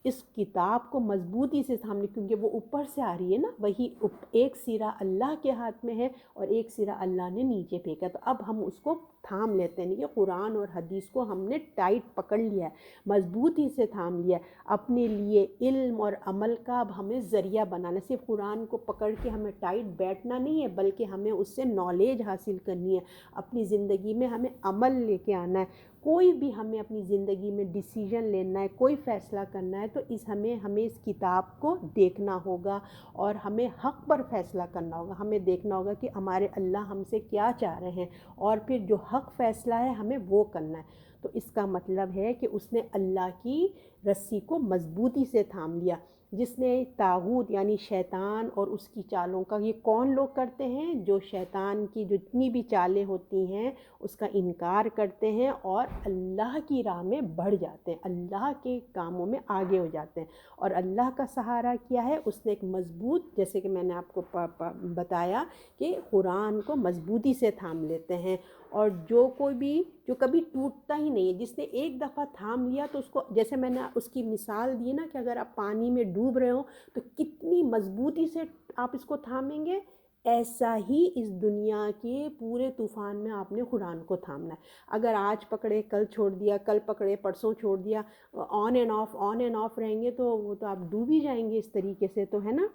اس کتاب کو مضبوطی سے تھامنے، کیونکہ وہ اوپر سے آ رہی ہے نا، وہی ایک سرا اللہ کے ہاتھ میں ہے اور ایک سرا اللہ نے نیچے پھینکا، تو اب ہم اس کو تھام لیتے ہیں کہ قرآن اور حدیث کو ہم نے ٹائٹ پکڑ لیا ہے، مضبوطی سے تھام لیا ہے، اپنے لیے علم اور عمل کا اب ہمیں ذریعہ بنانا، صرف قرآن کو پکڑ کے ہمیں ٹائٹ بیٹھنا نہیں ہے بلکہ ہمیں اس سے نالج حاصل کرنی ہے، اپنی زندگی میں ہمیں عمل لے کے آنا ہے۔ کوئی بھی ہمیں اپنی زندگی میں ڈیسیجن لینا ہے، کوئی فیصلہ کرنا ہے تو ہمیں اس کتاب کو دیکھنا ہوگا اور ہمیں حق پر فیصلہ کرنا ہوگا، ہمیں دیکھنا ہوگا کہ ہمارے اللہ ہم سے کیا چاہ رہے ہیں اور پھر جو حق فیصلہ ہے ہمیں وہ کرنا ہے۔ تو اس کا مطلب ہے کہ اس نے اللہ کی رسی کو مضبوطی سے تھام لیا۔ جس نے طاغوت یعنی شیطان اور اس کی چالوں کا، یہ کون لوگ کرتے ہیں؟ جو شیطان کی جتنی بھی چالیں ہوتی ہیں اس کا انکار کرتے ہیں اور اللہ کی راہ میں بڑھ جاتے ہیں، اللہ کے کاموں میں آگے ہو جاتے ہیں۔ اور اللہ کا سہارا کیا ہے؟ اس نے ایک مضبوط، جیسے کہ میں نے آپ کو بتایا کہ قرآن کو مضبوطی سے تھام لیتے ہیں، اور جو کبھی ٹوٹتا ہی نہیں ہے، جس نے ایک دفعہ تھام لیا تو اس کو، جیسے میں نے اس کی مثال دی نا کہ اگر آپ پانی میں ڈوب رہے ہو تو کتنی مضبوطی سے آپ اس کو تھامیں گے، ایسا ہی اس دنیا کے پورے طوفان میں آپ نے قرآن کو تھامنا ہے۔ اگر آج پکڑے کل چھوڑ دیا، کل پکڑے پرسوں چھوڑ دیا، آن اینڈ آف رہیں گے تو وہ تو آپ ڈوب ہی جائیں گے اس طریقے سے، تو ہے نا۔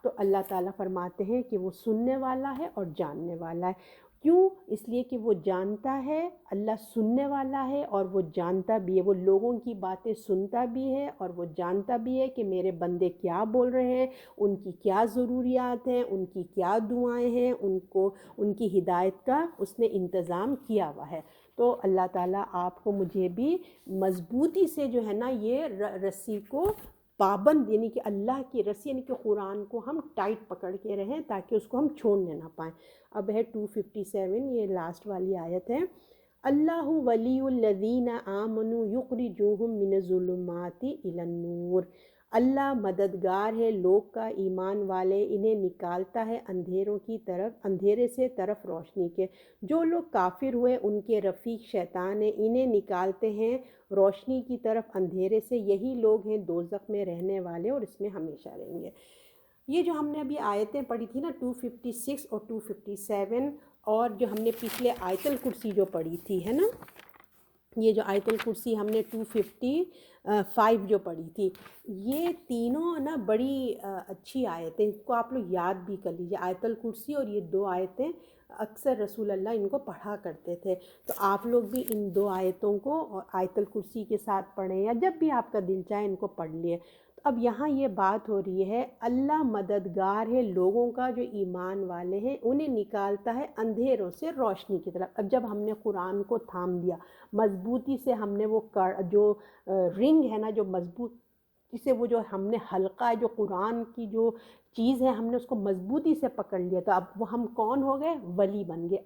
تو اللہ تعالیٰ فرماتے ہیں کہ وہ سننے والا ہے اور جاننے والا ہے۔ کیوں؟ اس لیے کہ وہ جانتا ہے، اللہ سننے والا ہے اور وہ جانتا بھی ہے، وہ لوگوں کی باتیں سنتا بھی ہے اور وہ جانتا بھی ہے کہ میرے بندے کیا بول رہے ہیں، ان کی کیا ضروریات ہیں، ان کی کیا دعائیں ہیں، ان کی ہدایت کا اس نے انتظام کیا ہوا ہے۔ تو اللہ تعالیٰ آپ کو مجھے بھی مضبوطی سے جو ہے نا یہ رسی کو پابند، یعنی کہ اللہ کی رسی یعنی کہ قرآن کو ہم ٹائٹ پکڑ کے رہیں تاکہ اس کو ہم چھوڑنے نہ پائیں۔ اب ہے 257، یہ لاسٹ والی آیت ہے۔ اللہ ولی الذین آمنوا یخرجوہم من الظلمات الی النور۔ اللہ مددگار ہے لوگ کا ایمان والے، انہیں نکالتا ہے اندھیرے سے طرف روشنی کے۔ جو لوگ کافر ہوئے ان کے رفیق شیطان ہیں، انہیں نکالتے ہیں روشنی کی طرف اندھیرے سے، یہی لوگ ہیں دوزخ میں رہنے والے اور اس میں ہمیشہ رہیں گے۔ یہ جو ہم نے ابھی آیتیں پڑھی تھی نا 256 اور 257، اور جو ہم نے پچھلے آیت الکرسی جو پڑھی تھی ہے نا، یہ جو آیت الکرسی ہم نے 255 جو پڑھی تھی، یہ تینوں نا بڑی اچھی آیتیں، اس کو آپ لوگ یاد بھی کر لیجیے۔ آیت الکرسی اور یہ دو آیتیں اکثر رسول اللہ ان کو پڑھا کرتے تھے، تو آپ لوگ بھی ان دو آیتوں کو آیت الکرسی کے ساتھ پڑھیں یا جب بھی آپ کا دل چاہے ان کو پڑھ لیے۔ اب یہاں یہ بات ہو رہی ہے، اللہ مددگار ہے لوگوں کا جو ایمان والے ہیں، انہیں نکالتا ہے اندھیروں سے روشنی کی طرف۔ اب جب ہم نے قرآن کو تھام دیا مضبوطی سے، ہم نے وہ جو رنگ ہے نا، جو مضبوط جسے وہ جو ہم نے حلقہ ہے جو قرآن کی جو چیز ہے، ہم نے اس کو مضبوطی سے پکڑ لیا، تو اب وہ ہم کون ہو گئے؟ ولی بن گئے،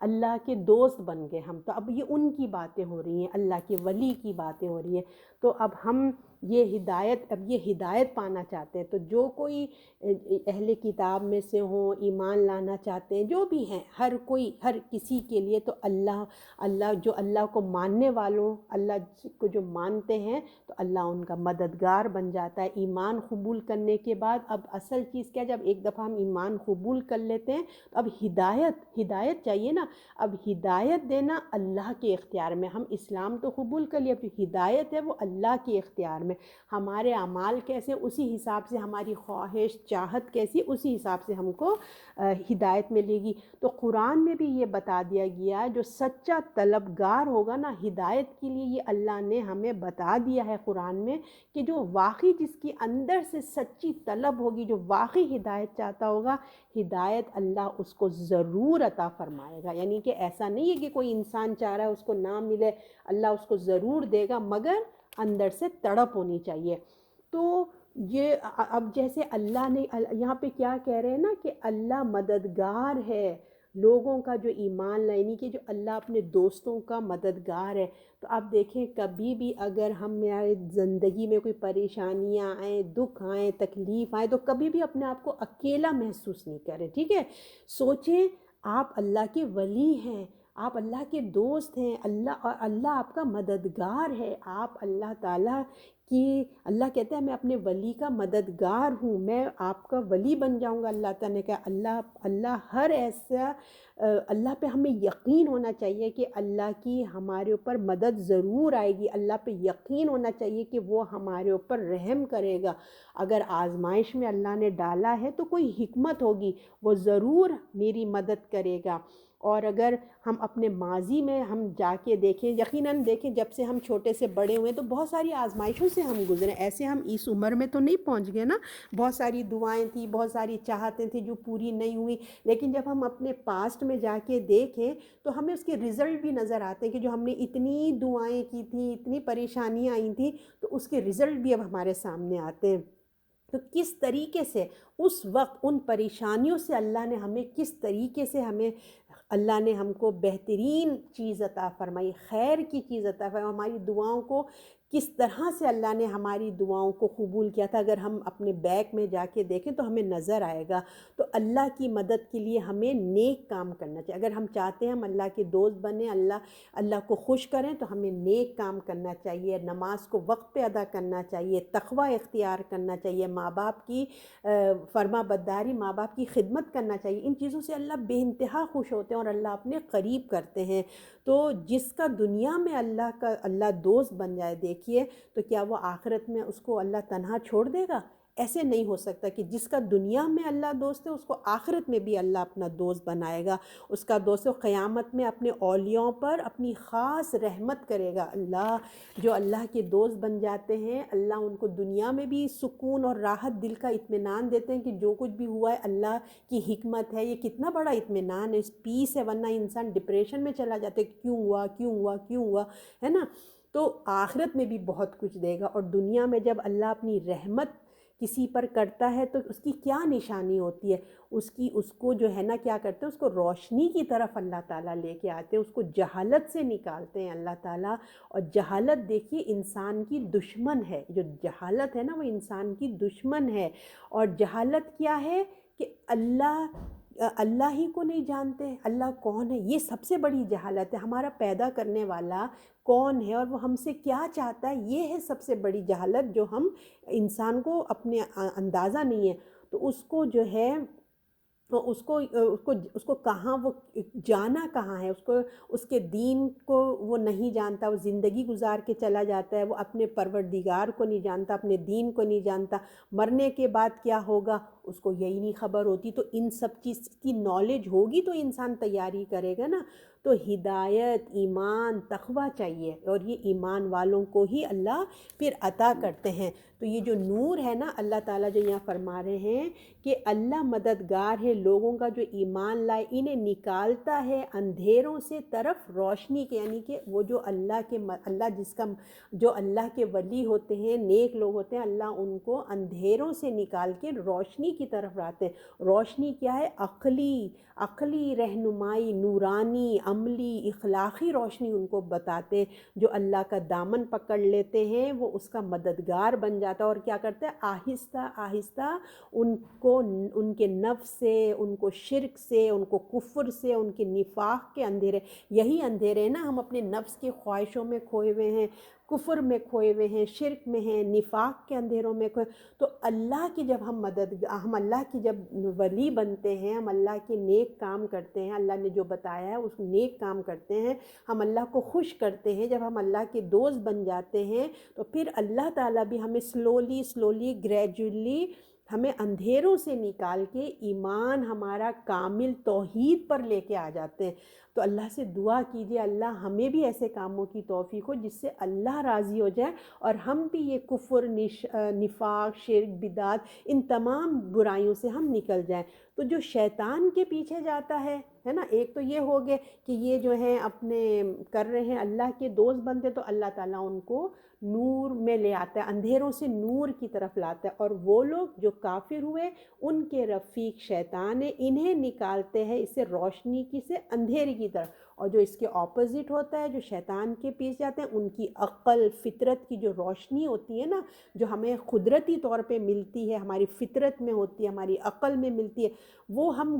اللہ کے دوست بن گئے ہم۔ تو اب یہ ان کی باتیں ہو رہی ہیں، اللہ کے ولی کی باتیں ہو رہی ہیں۔ تو اب ہم یہ ہدایت پانا چاہتے ہیں، تو جو کوئی اہل کتاب میں سے ہوں، ایمان لانا چاہتے ہیں، جو بھی ہیں، ہر کسی کے لیے تو اللہ جو اللہ کو ماننے والوں، اللہ کو جو مانتے ہیں تو اللہ ان کا مددگار بن جاتا ہے۔ ایمان قبول کرنے کے بعد اب اصل چیز کیا، جب ایک دفعہ ہم ایمان قبول کر لیتے ہیں تو اب ہدایت چاہیے نا، اب ہدایت دینا اللہ کے اختیار میں۔ ہم اسلام تو قبول کر لیا، پھر ہدایت ہے وہ اللہ کے اختیار میں۔ ہمارے اعمال کیسے، اسی حساب سے ہماری خواہش چاہت کیسی، اسی حساب سے ہم کو ہدایت ملے گی۔ تو قرآن میں بھی یہ بتا دیا گیا، جو سچا طلبگار ہوگا نا ہدایت کے لیے، یہ اللہ نے ہمیں بتا دیا ہے قرآن میں کہ جو واقعی جس کی اندر سے سچی طلب ہوگی، جو واقعی ہدایت چاہتا ہوگا، ہدایت اللہ اس کو ضرور عطا فرمائے گا۔ یعنی کہ ایسا نہیں ہے کہ کوئی انسان چاہ رہا ہے اس کو نہ ملے، اللہ اس کو ضرور دے گا، مگر اندر سے تڑپ ہونی چاہیے۔ تو یہ اب جیسے اللہ نے یہاں پہ کیا کہہ رہے ہیں نا کہ اللہ مددگار ہے لوگوں کا جو ایمان لائنی کہ جو اللہ اپنے دوستوں کا مددگار ہے۔ تو آپ دیکھیں کبھی بھی اگر ہماری زندگی میں کوئی پریشانیاں آئیں، دکھ آئیں، تکلیف آئیں، تو کبھی بھی اپنے آپ کو اکیلا محسوس نہیں کریں، ٹھیک ہے؟ سوچیں آپ اللہ کے ولی ہیں، آپ اللہ کے دوست ہیں، اللہ آپ کا مددگار ہے، آپ اللہ تعالیٰ کی، اللہ کہتا ہے میں اپنے ولی کا مددگار ہوں، میں آپ کا ولی بن جاؤں گا۔ اللہ تعالیٰ نے کہا اللہ ہر ایسا اللہ پہ ہمیں یقین ہونا چاہیے کہ اللہ کی ہمارے اوپر مدد ضرور آئے گی، اللہ پہ یقین ہونا چاہیے کہ وہ ہمارے اوپر رحم کرے گا۔ اگر آزمائش میں اللہ نے ڈالا ہے تو کوئی حکمت ہوگی، وہ ضرور میری مدد کرے گا۔ اور اگر ہم اپنے ماضی میں ہم جا کے دیکھیں، یقیناً دیکھیں جب سے ہم چھوٹے سے بڑے ہوئے تو بہت ساری آزمائشوں سے ہم گزرے، ایسے ہم اس عمر میں تو نہیں پہنچ گئے نا، بہت ساری دعائیں تھیں، بہت ساری چاہتیں تھیں جو پوری نہیں ہوئی، لیکن جب ہم اپنے پاسٹ میں جا کے دیکھیں تو ہمیں اس کے رزلٹ بھی نظر آتے ہیں کہ جو ہم نے اتنی دعائیں کی تھیں، اتنی پریشانیاں آئی تھیں، تو اس کے رزلٹ بھی اب ہمارے سامنے آتے ہیں۔ تو کس طریقے سے اس وقت ان پریشانیوں سے اللہ نے ہمیں کس طریقے سے اللہ نے ہم کو بہترین چیز عطا فرمائی، خیر کی چیز عطا فرمائی، ہماری دعاؤں کو کس طرح سے اللہ نے ہماری دعاؤں کو قبول کیا تھا، اگر ہم اپنے بیک میں جا کے دیکھیں تو ہمیں نظر آئے گا۔ تو اللہ کی مدد کے لیے ہمیں نیک کام کرنا چاہیے، اگر ہم چاہتے ہیں ہم اللہ کے دوست بنیں، اللہ کو خوش کریں، تو ہمیں نیک کام کرنا چاہیے، نماز کو وقت پہ ادا کرنا چاہیے، تقوی اختیار کرنا چاہیے، ماں باپ کی فرما برداری، ماں باپ کی خدمت کرنا چاہیے۔ ان چیزوں سے اللہ بے انتہا خوش ہوتے ہیں اور اللہ اپنے قریب کرتے ہیں۔ تو جس کا دنیا میں اللہ دوست بن جائے، دیکھیے تو کیا وہ آخرت میں اس کو اللہ تنہا چھوڑ دے گا؟ ایسے نہیں ہو سکتا کہ جس کا دنیا میں اللہ دوست ہے اس کو آخرت میں بھی اللہ اپنا دوست بنائے گا، اس کا دوست قیامت میں اپنے اولیاء پر اپنی خاص رحمت کرے گا۔ جو اللہ کے دوست بن جاتے ہیں، اللہ ان کو دنیا میں بھی سکون اور راحت، دل کا اطمینان دیتے ہیں کہ جو کچھ بھی ہوا ہے اللہ کی حکمت ہے۔ یہ کتنا بڑا اطمینان ہے، پیس ہے، ورنہ انسان ڈپریشن میں چلا جاتا ہے، کیوں ہوا کیوں ہوا کیوں ہوا، ہے نا۔ تو آخرت میں بھی بہت کچھ دے گا، اور دنیا میں جب اللہ اپنی رحمت کسی پر کرتا ہے تو اس کی کیا نشانی ہوتی ہے، اس کو جو ہے نا کیا کرتے ہیں، اس کو روشنی کی طرف اللہ تعالیٰ لے کے آتے ہیں، اس کو جہالت سے نکالتے ہیں اللہ تعالیٰ۔ اور جہالت دیکھیے انسان کی دشمن ہے، جو جہالت ہے نا وہ انسان کی دشمن ہے۔ اور جہالت کیا ہے کہ اللہ ہی کو نہیں جانتے اللہ کون ہے، یہ سب سے بڑی جہالت ہے۔ ہمارا پیدا کرنے والا کون ہے اور وہ ہم سے کیا چاہتا ہے، یہ ہے سب سے بڑی جہالت، جو ہم انسان کو اپنے اندازہ نہیں ہے۔ تو اس کو جو ہے اس کو کہاں وہ جانا کہاں ہے، اس کے دین کو وہ نہیں جانتا، وہ زندگی گزار کے چلا جاتا ہے، وہ اپنے پروردگار کو نہیں جانتا، اپنے دین کو نہیں جانتا، مرنے کے بعد کیا ہوگا اس کو یہی نہیں خبر ہوتی۔ تو ان سب چیز کی نالج ہوگی تو انسان تیاری کرے گا نا۔ تو ہدایت، ایمان، تقوی چاہیے، اور یہ ایمان والوں کو ہی اللہ پھر عطا کرتے ہیں۔ تو یہ جو نور ہے نا، اللہ تعالیٰ جو یہاں فرما رہے ہیں کہ اللہ مددگار ہے لوگوں کا جو ایمان لائے، انہیں نکالتا ہے اندھیروں سے طرف روشنی کے، یعنی کہ وہ جو جو اللہ کے ولی ہوتے ہیں، نیک لوگ ہوتے ہیں، اللہ ان کو اندھیروں سے نکال کے روشنی کی طرف لاتے ہیں۔ روشنی کیا ہے؟ عقلی رہنمائی، نورانی، عملی، اخلاقی روشنی ان کو بتاتے ہیں۔ جو اللہ کا دامن پکڑ لیتے ہیں وہ اس کا مددگار بن جاتا ہے، اور کیا کرتے ہیں، آہستہ آہستہ ان کے نفس سے، ان کو شرک سے، ان کو کفر سے، ان کے نفاق کے اندھیرے، یہی اندھیرے نا ہم اپنے نفس کی خواہشوں میں کھوئے ہوئے ہیں، کفر میں کھوئے ہوئے ہیں، شرک میں ہیں، نفاق کے اندھیروں میں کھوئے۔ تو اللہ کی جب ہم اللہ کی جب ولی بنتے ہیں، ہم اللہ کے نیک کام کرتے ہیں، اللہ نے جو بتایا ہے اس نیک کام کرتے ہیں، ہم اللہ کو خوش کرتے ہیں، جب ہم اللہ کے دوست بن جاتے ہیں تو پھر اللہ تعالیٰ بھی ہمیں سلولی گریجولی ہمیں اندھیروں سے نکال کے ایمان ہمارا کامل توحید پر لے کے آ جاتے ہیں۔ تو اللہ سے دعا کیجیے اللہ ہمیں بھی ایسے کاموں کی توفیق ہو جس سے اللہ راضی ہو جائے، اور ہم بھی یہ کفر، نفاق، شرک، بدعت، ان تمام برائیوں سے ہم نکل جائیں۔ تو جو شیطان کے پیچھے جاتا ہے نا، ایک تو یہ ہو گئے کہ یہ جو ہیں اپنے کر رہے ہیں اللہ کے دوست بنتے، تو اللہ تعالیٰ ان کو نور میں لے آتا ہے، اندھیروں سے نور کی طرف لاتا ہے، اور وہ لوگ جو کافر ہوئے ان کے رفیق شیطان ہے، انہیں نکالتے ہیں اس سے روشنی کی سے اندھیرے کی طرف۔ اور جو اس کے اپوزٹ ہوتا ہے، جو شیطان کے پیچھے جاتے ہیں، ان کی عقل، فطرت کی جو روشنی ہوتی ہے نا، جو ہمیں قدرتی طور پہ ملتی ہے، ہماری فطرت میں ہوتی ہے، ہماری عقل میں ملتی ہے، وہ ہم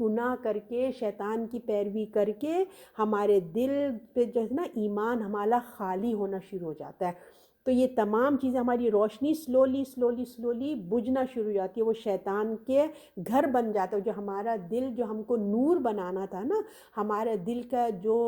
گناہ کر کے، شیطان کی پیروی کر کے، ہمارے دل پہ جو ہے نا ایمان ہمارا خالی ہونا شروع ہو جاتا ہے۔ تو یہ تمام چیزیں، ہماری روشنی سلولی بجھنا شروع ہو جاتی ہے، وہ شیطان کے گھر بن جاتا ہے۔ جو ہمارا دل، جو ہم کو نور بنانا تھا نا، ہمارے دل کا جو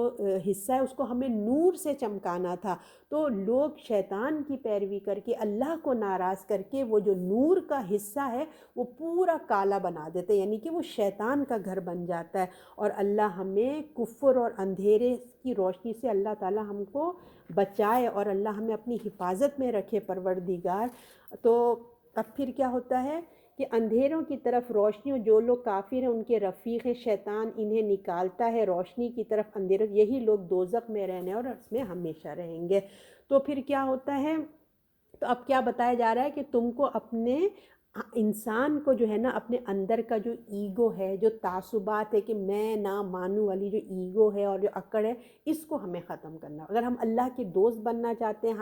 حصہ ہے اس کو ہمیں نور سے چمکانا تھا، تو لوگ شیطان کی پیروی کر کے، اللہ کو ناراض کر کے، وہ جو نور کا حصہ ہے وہ پورا کالا بنا دیتے ہیں، یعنی کہ وہ شیطان کا گھر بن جاتا ہے۔ اور اللہ ہمیں کفر اور اندھیرے کی روشنی سے اللہ تعالی ہم کو بچائے، اور اللہ ہمیں اپنی حفاظت میں رکھے پروردگار۔ تو اب پھر کیا ہوتا ہے کہ اندھیروں کی طرف روشنی، اور جو لوگ کافر ہیں ان کے رفیق شیطان انہیں نکالتا ہے روشنی کی طرف اندھیروں، یہی لوگ دوزخ میں رہنے اور اس میں ہمیشہ رہیں گے۔ تو پھر کیا ہوتا ہے، تو اب کیا بتایا جا رہا ہے کہ تم کو اپنے انسان کو جو ہے نا، اپنے اندر کا جو ایگو ہے، جو تعصبات ہے کہ میں نہ مانوں والی جو ایگو ہے اور جو اکڑ ہے، اس کو ہمیں ختم کرنا۔ اگر ہم اللہ کے دوست بننا چاہتے ہیں،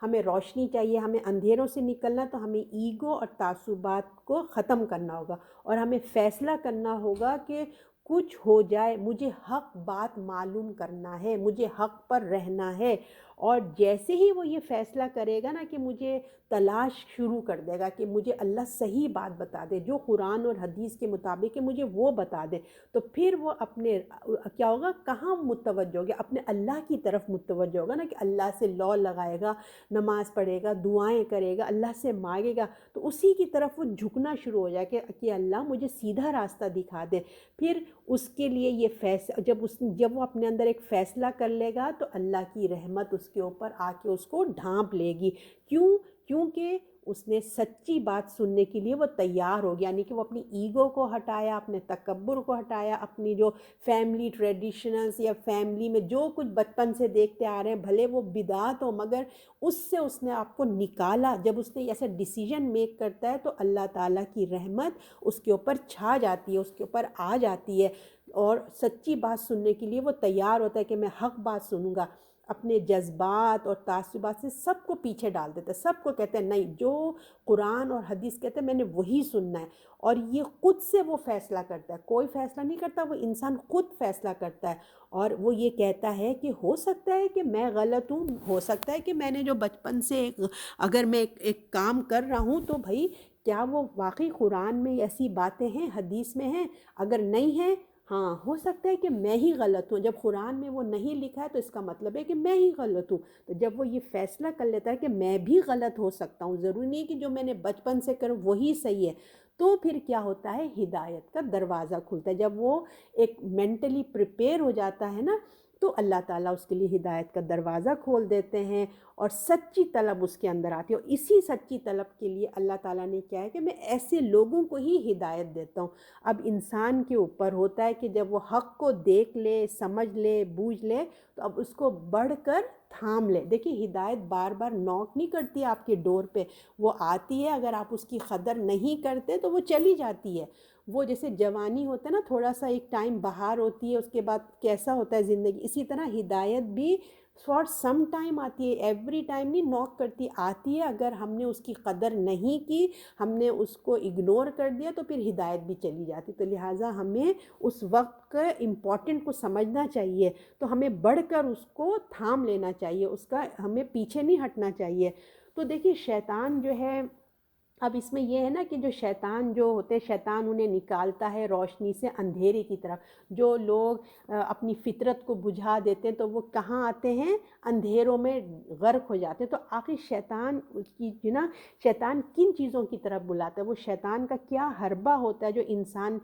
ہمیں روشنی چاہیے، ہمیں اندھیروں سے نکلنا، تو ہمیں ایگو اور تعصبات کو ختم کرنا ہوگا، اور ہمیں فیصلہ کرنا ہوگا کہ کچھ ہو جائے مجھے حق بات معلوم کرنا ہے، مجھے حق پر رہنا ہے۔ اور جیسے ہی وہ یہ فیصلہ کرے گا نا کہ مجھے تلاش شروع کر دے گا کہ مجھے اللہ صحیح بات بتا دے، جو قرآن اور حدیث کے مطابق ہے مجھے وہ بتا دے، تو پھر وہ اپنے کیا ہوگا، کہاں متوجہ ہوگا، اپنے اللہ کی طرف متوجہ ہوگا نا، کہ اللہ سے لا لگائے گا، نماز پڑھے گا، دعائیں کرے گا، اللہ سے مانگے گا، تو اسی کی طرف وہ جھکنا شروع ہو جائے کہ اللہ مجھے سیدھا راستہ دکھا دے۔ پھر اس کے لیے یہ فیصلہ، جب وہ اپنے اندر ایک فیصلہ کر لے گا، تو اللہ کی رحمت اس کے اوپر آ کے اس کو ڈھانپ لے گی۔ کیونکہ اس نے سچی بات سننے کے لیے وہ تیار ہو گیا، یعنی کہ وہ اپنی ایگو کو ہٹایا، اپنے تکبر کو ہٹایا، اپنی جو فیملی ٹریڈیشنلز یا فیملی میں جو کچھ بچپن سے دیکھتے آ رہے ہیں، بھلے وہ بدعات ہو، مگر اس سے اس نے آپ کو نکالا۔ جب اس نے ایسا ڈیسیجن میک کرتا ہے، تو اللہ تعالیٰ کی رحمت اس کے اوپر چھا جاتی ہے، اس کے اوپر آ جاتی ہے، اور سچی بات سننے کے لیے وہ تیار ہوتا ہے کہ میں حق بات سنوں گا۔ اپنے جذبات اور تعصبات سے سب کو پیچھے ڈال دیتا ہے، سب کو کہتے ہیں نہیں، جو قرآن اور حدیث کہتے ہیں میں نے وہی سننا ہے، اور یہ خود سے وہ فیصلہ کرتا ہے، کوئی فیصلہ نہیں کرتا، وہ انسان خود فیصلہ کرتا ہے، اور وہ یہ کہتا ہے کہ ہو سکتا ہے کہ میں غلط ہوں، ہو سکتا ہے کہ میں نے جو بچپن سے اگر میں ایک کام کر رہا ہوں، تو بھائی کیا وہ واقعی قرآن میں ایسی باتیں ہیں، حدیث میں ہیں؟ اگر نہیں ہیں، ہاں ہو سکتا ہے کہ میں ہی غلط ہوں، جب قرآن میں وہ نہیں لکھا ہے تو اس کا مطلب ہے کہ میں ہی غلط ہوں۔ تو جب وہ یہ فیصلہ کر لیتا ہے کہ میں بھی غلط ہو سکتا ہوں، ضروری نہیں کہ جو میں نے بچپن سے کروں وہی صحیح ہے، تو پھر کیا ہوتا ہے، ہدایت کا دروازہ کھلتا ہے۔ جب وہ ایک مینٹلی پریپیئر ہو جاتا ہے نا، تو اللہ تعالیٰ اس کے لیے ہدایت کا دروازہ کھول دیتے ہیں، اور سچی طلب اس کے اندر آتی ہے، اور اسی سچی طلب کے لیے اللہ تعالیٰ نے کیا ہے کہ میں ایسے لوگوں کو ہی ہدایت دیتا ہوں۔ اب انسان کے اوپر ہوتا ہے کہ جب وہ حق کو دیکھ لے، سمجھ لے، بوجھ لے، تو اب اس کو بڑھ کر تھام لے۔ دیکھیے ہدایت بار بار نوک نہیں کرتی آپ کے ڈور پہ، وہ آتی ہے، اگر آپ اس کی قدر نہیں کرتے تو وہ چلی جاتی ہے۔ وہ جیسے جوانی ہوتا ہے نا، تھوڑا سا ایک ٹائم بہار ہوتی ہے، اس کے بعد کیسا ہوتا ہے زندگی، اسی طرح ہدایت بھی فار سم ٹائم آتی ہے، ایوری ٹائم نہیں نوک کرتی، آتی ہے۔ اگر ہم نے اس کی قدر نہیں کی، ہم نے اس کو اگنور کر دیا، تو پھر ہدایت بھی چلی جاتی۔ تو لہٰذا ہمیں اس وقت کا امپورٹنٹ کو سمجھنا چاہیے، تو ہمیں بڑھ کر اس کو تھام لینا چاہیے، اس کا ہمیں پیچھے نہیں ہٹنا چاہیے۔ تو دیکھیے شیطان جو ہے، اب اس میں یہ ہے نا کہ جو شیطان جو ہوتے ہیں، شیطان انہیں نکالتا ہے روشنی سے اندھیرے کی طرف۔ جو لوگ اپنی فطرت کو بجھا دیتے ہیں، تو وہ کہاں آتے ہیں، اندھیروں میں غرق ہو جاتے ہیں۔ تو آخر شیطان کی جو نا، شیطان کن چیزوں کی طرف بلاتا ہے، وہ شیطان کا کیا حربہ ہوتا ہے جو انسان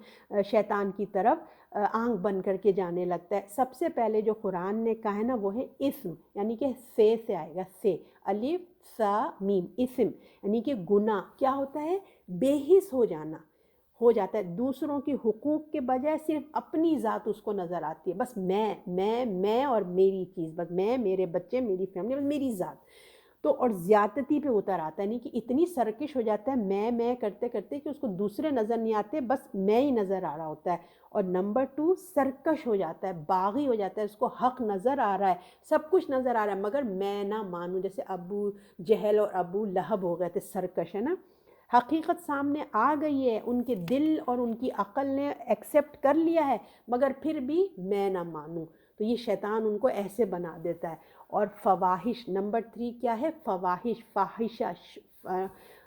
شیطان کی طرف آنکھ بن کر کے جانے لگتا ہے۔ سب سے پہلے جو قرآن نے کہا ہے نا، وہ ہے اسم، یعنی کہ سے آئے گا، سے، الف سا میم، اسم یعنی کہ گناہ۔ کیا ہوتا ہے، بے حس ہو جانا ہو جاتا ہے، دوسروں کی حقوق کے بجائے صرف اپنی ذات اس کو نظر آتی ہے، بس میں اور میری چیز، بس میں، میرے بچے، میری فیملی، بس میری ذات۔ تو اور زیادتی پہ اتر آتا ہے، یعنی کہ اتنی سرکش ہو جاتا ہے میں کرتے کرتے کہ اس کو دوسرے نظر نہیں آتے، بس میں ہی نظر آ رہا ہوتا ہے۔ اور نمبر 2 سرکش ہو جاتا ہے، باغی ہو جاتا ہے، اس کو حق نظر آ رہا ہے، سب کچھ نظر آ رہا ہے، مگر میں نہ مانوں، جیسے ابو جہل اور ابو لہب ہو گئے تھے، سرکش ہے نا۔ حقیقت سامنے آ گئی ہے، ان کے دل اور ان کی عقل نے ایکسیپٹ کر لیا ہے، مگر پھر بھی میں نہ مانوں، تو یہ شیطان ان کو ایسے بنا دیتا ہے۔ اور فواحش، نمبر 3 کیا ہے؟ فواحش، فاحشہ،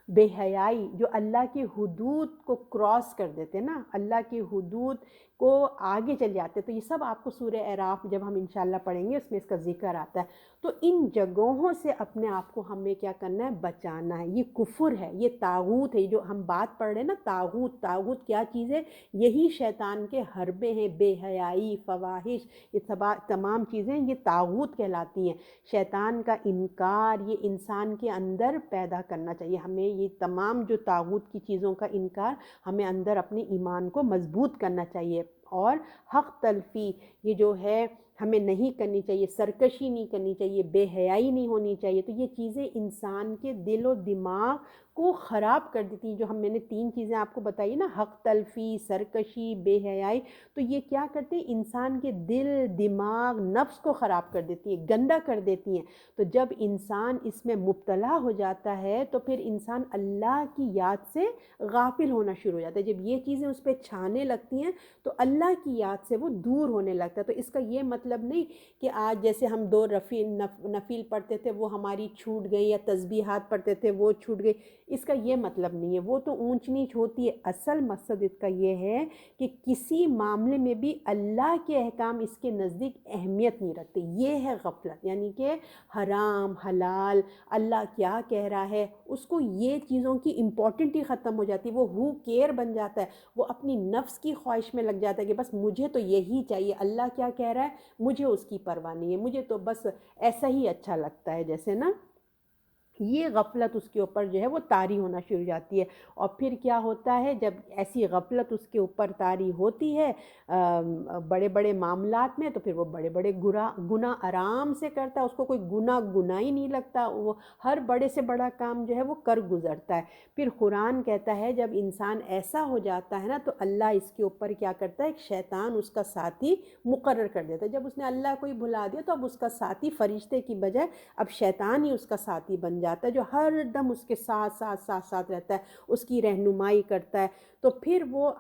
بے حیائی، جو اللہ کی حدود کو کراس کر دیتے نا، اللہ کی حدود کو آگے چل جاتے، تو یہ سب آپ کو سورہ اعراف جب ہم انشاءاللہ پڑھیں گے اس میں اس کا ذکر آتا ہے۔ تو ان جگہوں سے اپنے آپ کو ہمیں کیا کرنا ہے؟ بچانا ہے۔ یہ کفر ہے، یہ طاغوت ہے، جو ہم بات پڑھ رہے ہیں نا، طاغوت، طاغوت کیا چیز ہے؟ یہی شیطان کے حربے ہیں، بے حیائی، فواحش، یہ تمام چیزیں یہ طاغوت کہلاتی ہیں۔ شیطان کا انکار یہ انسان کے اندر پیدا کرنا چاہیے ہمیں، یہ تمام جو طاغوت کی چیزوں کا انکار ہمیں اندر اپنے ایمان کو مضبوط کرنا چاہیے۔ اور حق تلفی یہ جو ہے ہمیں نہیں کرنی چاہیے، سرکشی نہیں کرنی چاہیے، بے حیائی نہیں ہونی چاہیے۔ تو یہ چیزیں انسان کے دل و دماغ کو خراب کر دیتی ہیں، جو میں نے 3 چیزیں آپ کو بتائی نا، حق تلفی، سرکشی، بے حیائی، تو یہ کیا کرتے ہیں؟ انسان کے دل، دماغ، نفس کو خراب کر دیتی ہیں، گندا کر دیتی ہیں۔ تو جب انسان اس میں مبتلا ہو جاتا ہے تو پھر انسان اللہ کی یاد سے غافل ہونا شروع ہو جاتا ہے۔ جب یہ چیزیں اس پہ چھانے لگتی ہیں تو اللہ کی یاد سے وہ دور ہونے لگتا ہے۔ تو اس کا یہ مطلب نہیں کہ آج جیسے ہم 2 نفل پڑھتے تھے وہ ہماری چھوٹ گئی، یا تسبیحات پڑھتے تھے وہ چھوٹ گئی، اس کا یہ مطلب نہیں ہے، وہ تو اونچ نیچ ہوتی ہے۔ اصل مقصد اس کا یہ ہے کہ کسی معاملے میں بھی اللہ کے احکام اس کے نزدیک اہمیت نہیں رکھتے، یہ ہے غفلت، یعنی کہ حرام حلال اللہ کیا کہہ رہا ہے اس کو یہ چیزوں کی امپورٹنٹ ہی ختم ہو جاتی ہے، وہ ہو کیئر بن جاتا ہے، وہ اپنی نفس کی خواہش میں لگ جاتا ہے کہ بس مجھے تو یہی چاہیے، اللہ کیا کہہ رہا ہے مجھے اس کی پرواہ نہیں ہے، مجھے تو بس ایسا ہی اچھا لگتا ہے، جیسے نا یہ غفلت اس کے اوپر جو ہے وہ طاری ہونا شروع ہو جاتی ہے۔ اور پھر کیا ہوتا ہے جب ایسی غفلت اس کے اوپر طاری ہوتی ہے بڑے بڑے معاملات میں، تو پھر وہ بڑے بڑے گناہ آرام سے کرتا ہے، اس کو کوئی گناہ ہی نہیں لگتا، وہ ہر بڑے سے بڑا کام جو ہے وہ کر گزرتا ہے۔ پھر قرآن کہتا ہے جب انسان ایسا ہو جاتا ہے نا تو اللہ اس کے اوپر کیا کرتا ہے؟ ایک شیطان اس کا ساتھی مقرر کر دیتا ہے۔ جب اس نے اللہ کو ہی بھلا دیا تو اب اس کا ساتھی فرشتے کی بجائے اب شیطان ہی اس کا ساتھی بن جاتا ہے، جو ہر دم اس کے ساتھ رہتا ہے، اس کی رہنمائی کرتا ہے۔ تو پھر وہ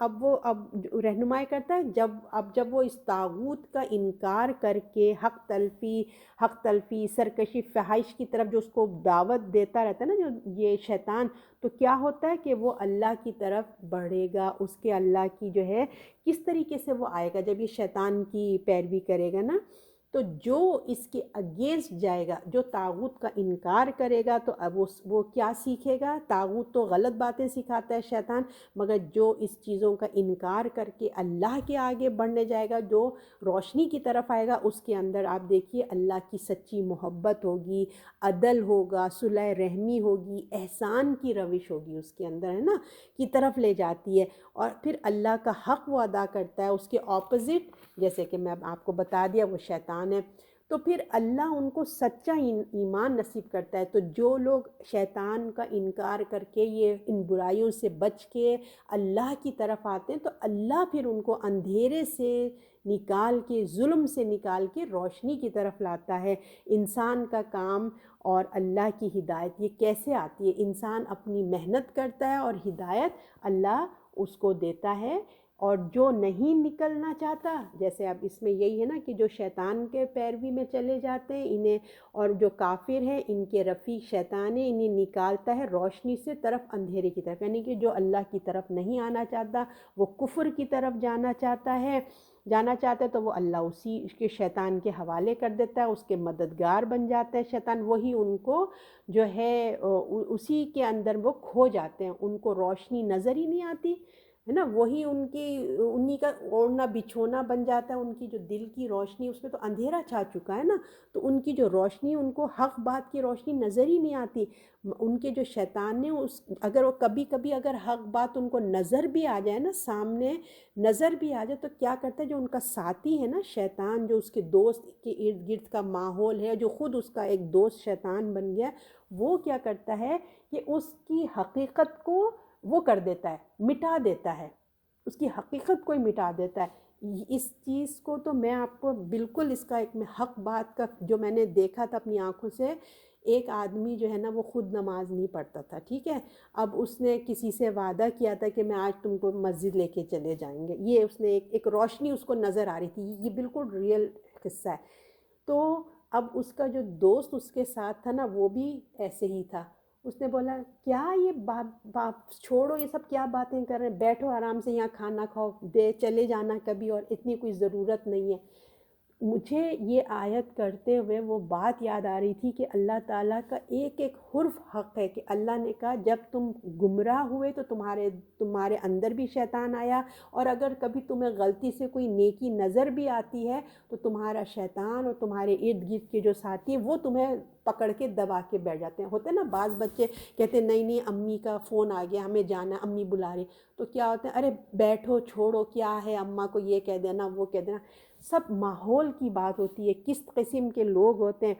رہنمائی کرتا ہے جب وہ اس طاغوت کا انکار کر کے حق تلفی، سرکشی، فحش کی طرف جو اس کو دعوت دیتا رہتا ہے نا جو یہ شیطان، تو کیا ہوتا ہے کہ وہ اللہ کی طرف بڑھے گا، اس کے اللہ کی جو ہے کس طریقے سے وہ آئے گا جب یہ شیطان کی پیروی کرے گا نا، تو جو اس کے اگینسٹ جائے گا، جو طاغوت کا انکار کرے گا، تو اب وہ کیا سیکھے گا؟ طاغوت تو غلط باتیں سکھاتا ہے شیطان، مگر جو اس چیزوں کا انکار کر کے اللہ کے آگے بڑھنے جائے گا، جو روشنی کی طرف آئے گا، اس کے اندر آپ دیکھیے اللہ کی سچی محبت ہوگی، عدل ہوگا، صلح رحمی ہوگی، احسان کی روش ہوگی اس کے اندر، ہے نا، کی طرف لے جاتی ہے۔ اور پھر اللہ کا حق وہ ادا کرتا ہے، اس کے اپوزٹ جیسے کہ میں آپ کو بتا دیا وہ شیطان ہے، تو پھر اللہ ان کو سچا ایمان نصیب کرتا ہے۔ تو جو لوگ شیطان کا انکار کر کے یہ ان برائیوں سے بچ کے اللہ کی طرف آتے ہیں، تو اللہ پھر ان کو اندھیرے سے نکال کے، ظلم سے نکال کے روشنی کی طرف لاتا ہے۔ انسان کا کام اور اللہ کی ہدایت یہ کیسے آتی ہے؟ انسان اپنی محنت کرتا ہے اور ہدایت اللہ اس کو دیتا ہے، اور جو نہیں نکلنا چاہتا، جیسے اب اس میں یہی ہے نا کہ جو شیطان کے پیروی میں چلے جاتے ہیں انہیں، اور جو کافر ہیں ان کے رفیق شیطان ہے، انہیں نکالتا ہے روشنی سے طرف اندھیرے کی طرف، یعنی کہ جو اللہ کی طرف نہیں آنا چاہتا، وہ کفر کی طرف جانا چاہتا ہے تو وہ اللہ اسی کے شیطان کے حوالے کر دیتا ہے، اس کے مددگار بن جاتا ہے شیطان، وہی ان کو جو ہے اسی کے اندر وہ کھو جاتے ہیں، ان کو روشنی نظر ہی نہیں آتی۔ ہے نا، وہی انہی کا اوڑھنا بچھونا بن جاتا ہے، ان کی جو دل کی روشنی اس میں تو اندھیرا چھا چکا ہے نا، تو ان کی جو روشنی، ان کو حق بات کی روشنی نظر ہی نہیں آتی۔ ان کے جو شیطان نے اگر وہ کبھی کبھی اگر حق بات ان کو نظر بھی آ جائے نا، سامنے نظر بھی آ جائے، تو کیا کرتا ہے جو ان کا ساتھی ہے نا شیطان، جو اس کے دوست کے ارد گرد کا ماحول ہے، جو خود اس کا ایک دوست شیطان بن گیا، وہ کیا کرتا ہے کہ اس کی حقیقت کو وہ کر دیتا ہے، مٹا دیتا ہے، اس کی حقیقت کو ہی مٹا دیتا ہے۔ اس چیز کو تو میں آپ کو بالکل اس کا ایک حق بات کا جو میں نے دیکھا تھا اپنی آنکھوں سے، ایک آدمی جو ہے نا وہ خود نماز نہیں پڑھتا تھا، ٹھیک ہے، اب اس نے کسی سے وعدہ کیا تھا کہ میں آج تم کو مسجد لے کے چلے جائیں گے، یہ اس نے ایک روشنی اس کو نظر آ رہی تھی، یہ بالکل ریئل قصہ ہے۔ تو اب اس کا جو دوست اس کے ساتھ تھا نا، وہ بھی ایسے ہی تھا، اس نے بولا کیا یہ باپ چھوڑو، یہ سب کیا باتیں کر رہے ہیں، بیٹھو آرام سے یہاں کھانا کھاؤ، دے چلے جانا کبھی، اور اتنی کوئی ضرورت نہیں ہے۔ مجھے یہ آیت کرتے ہوئے وہ بات یاد آ رہی تھی کہ اللہ تعالیٰ کا ایک ایک حرف حق ہے، کہ اللہ نے کہا جب تم گمراہ ہوئے تو تمہارے اندر بھی شیطان آیا، اور اگر کبھی تمہیں غلطی سے کوئی نیکی نظر بھی آتی ہے تو تمہارا شیطان اور تمہارے ارد گرد کے جو ساتھی ہیں وہ تمہیں پکڑ کے دبا کے بیٹھ جاتے ہیں۔ ہوتے ہیں نا بعض بچے کہتے ہیں نہیں نہیں امی کا فون آ گیا، ہمیں جانا، امی بلا رہی، تو کیا ہوتا ہے، ارے بیٹھو چھوڑو، کیا ہے، اماں کو یہ کہہ دینا وہ کہہ دینا، سب ماحول کی بات ہوتی ہے، کس قسم کے لوگ ہوتے ہیں۔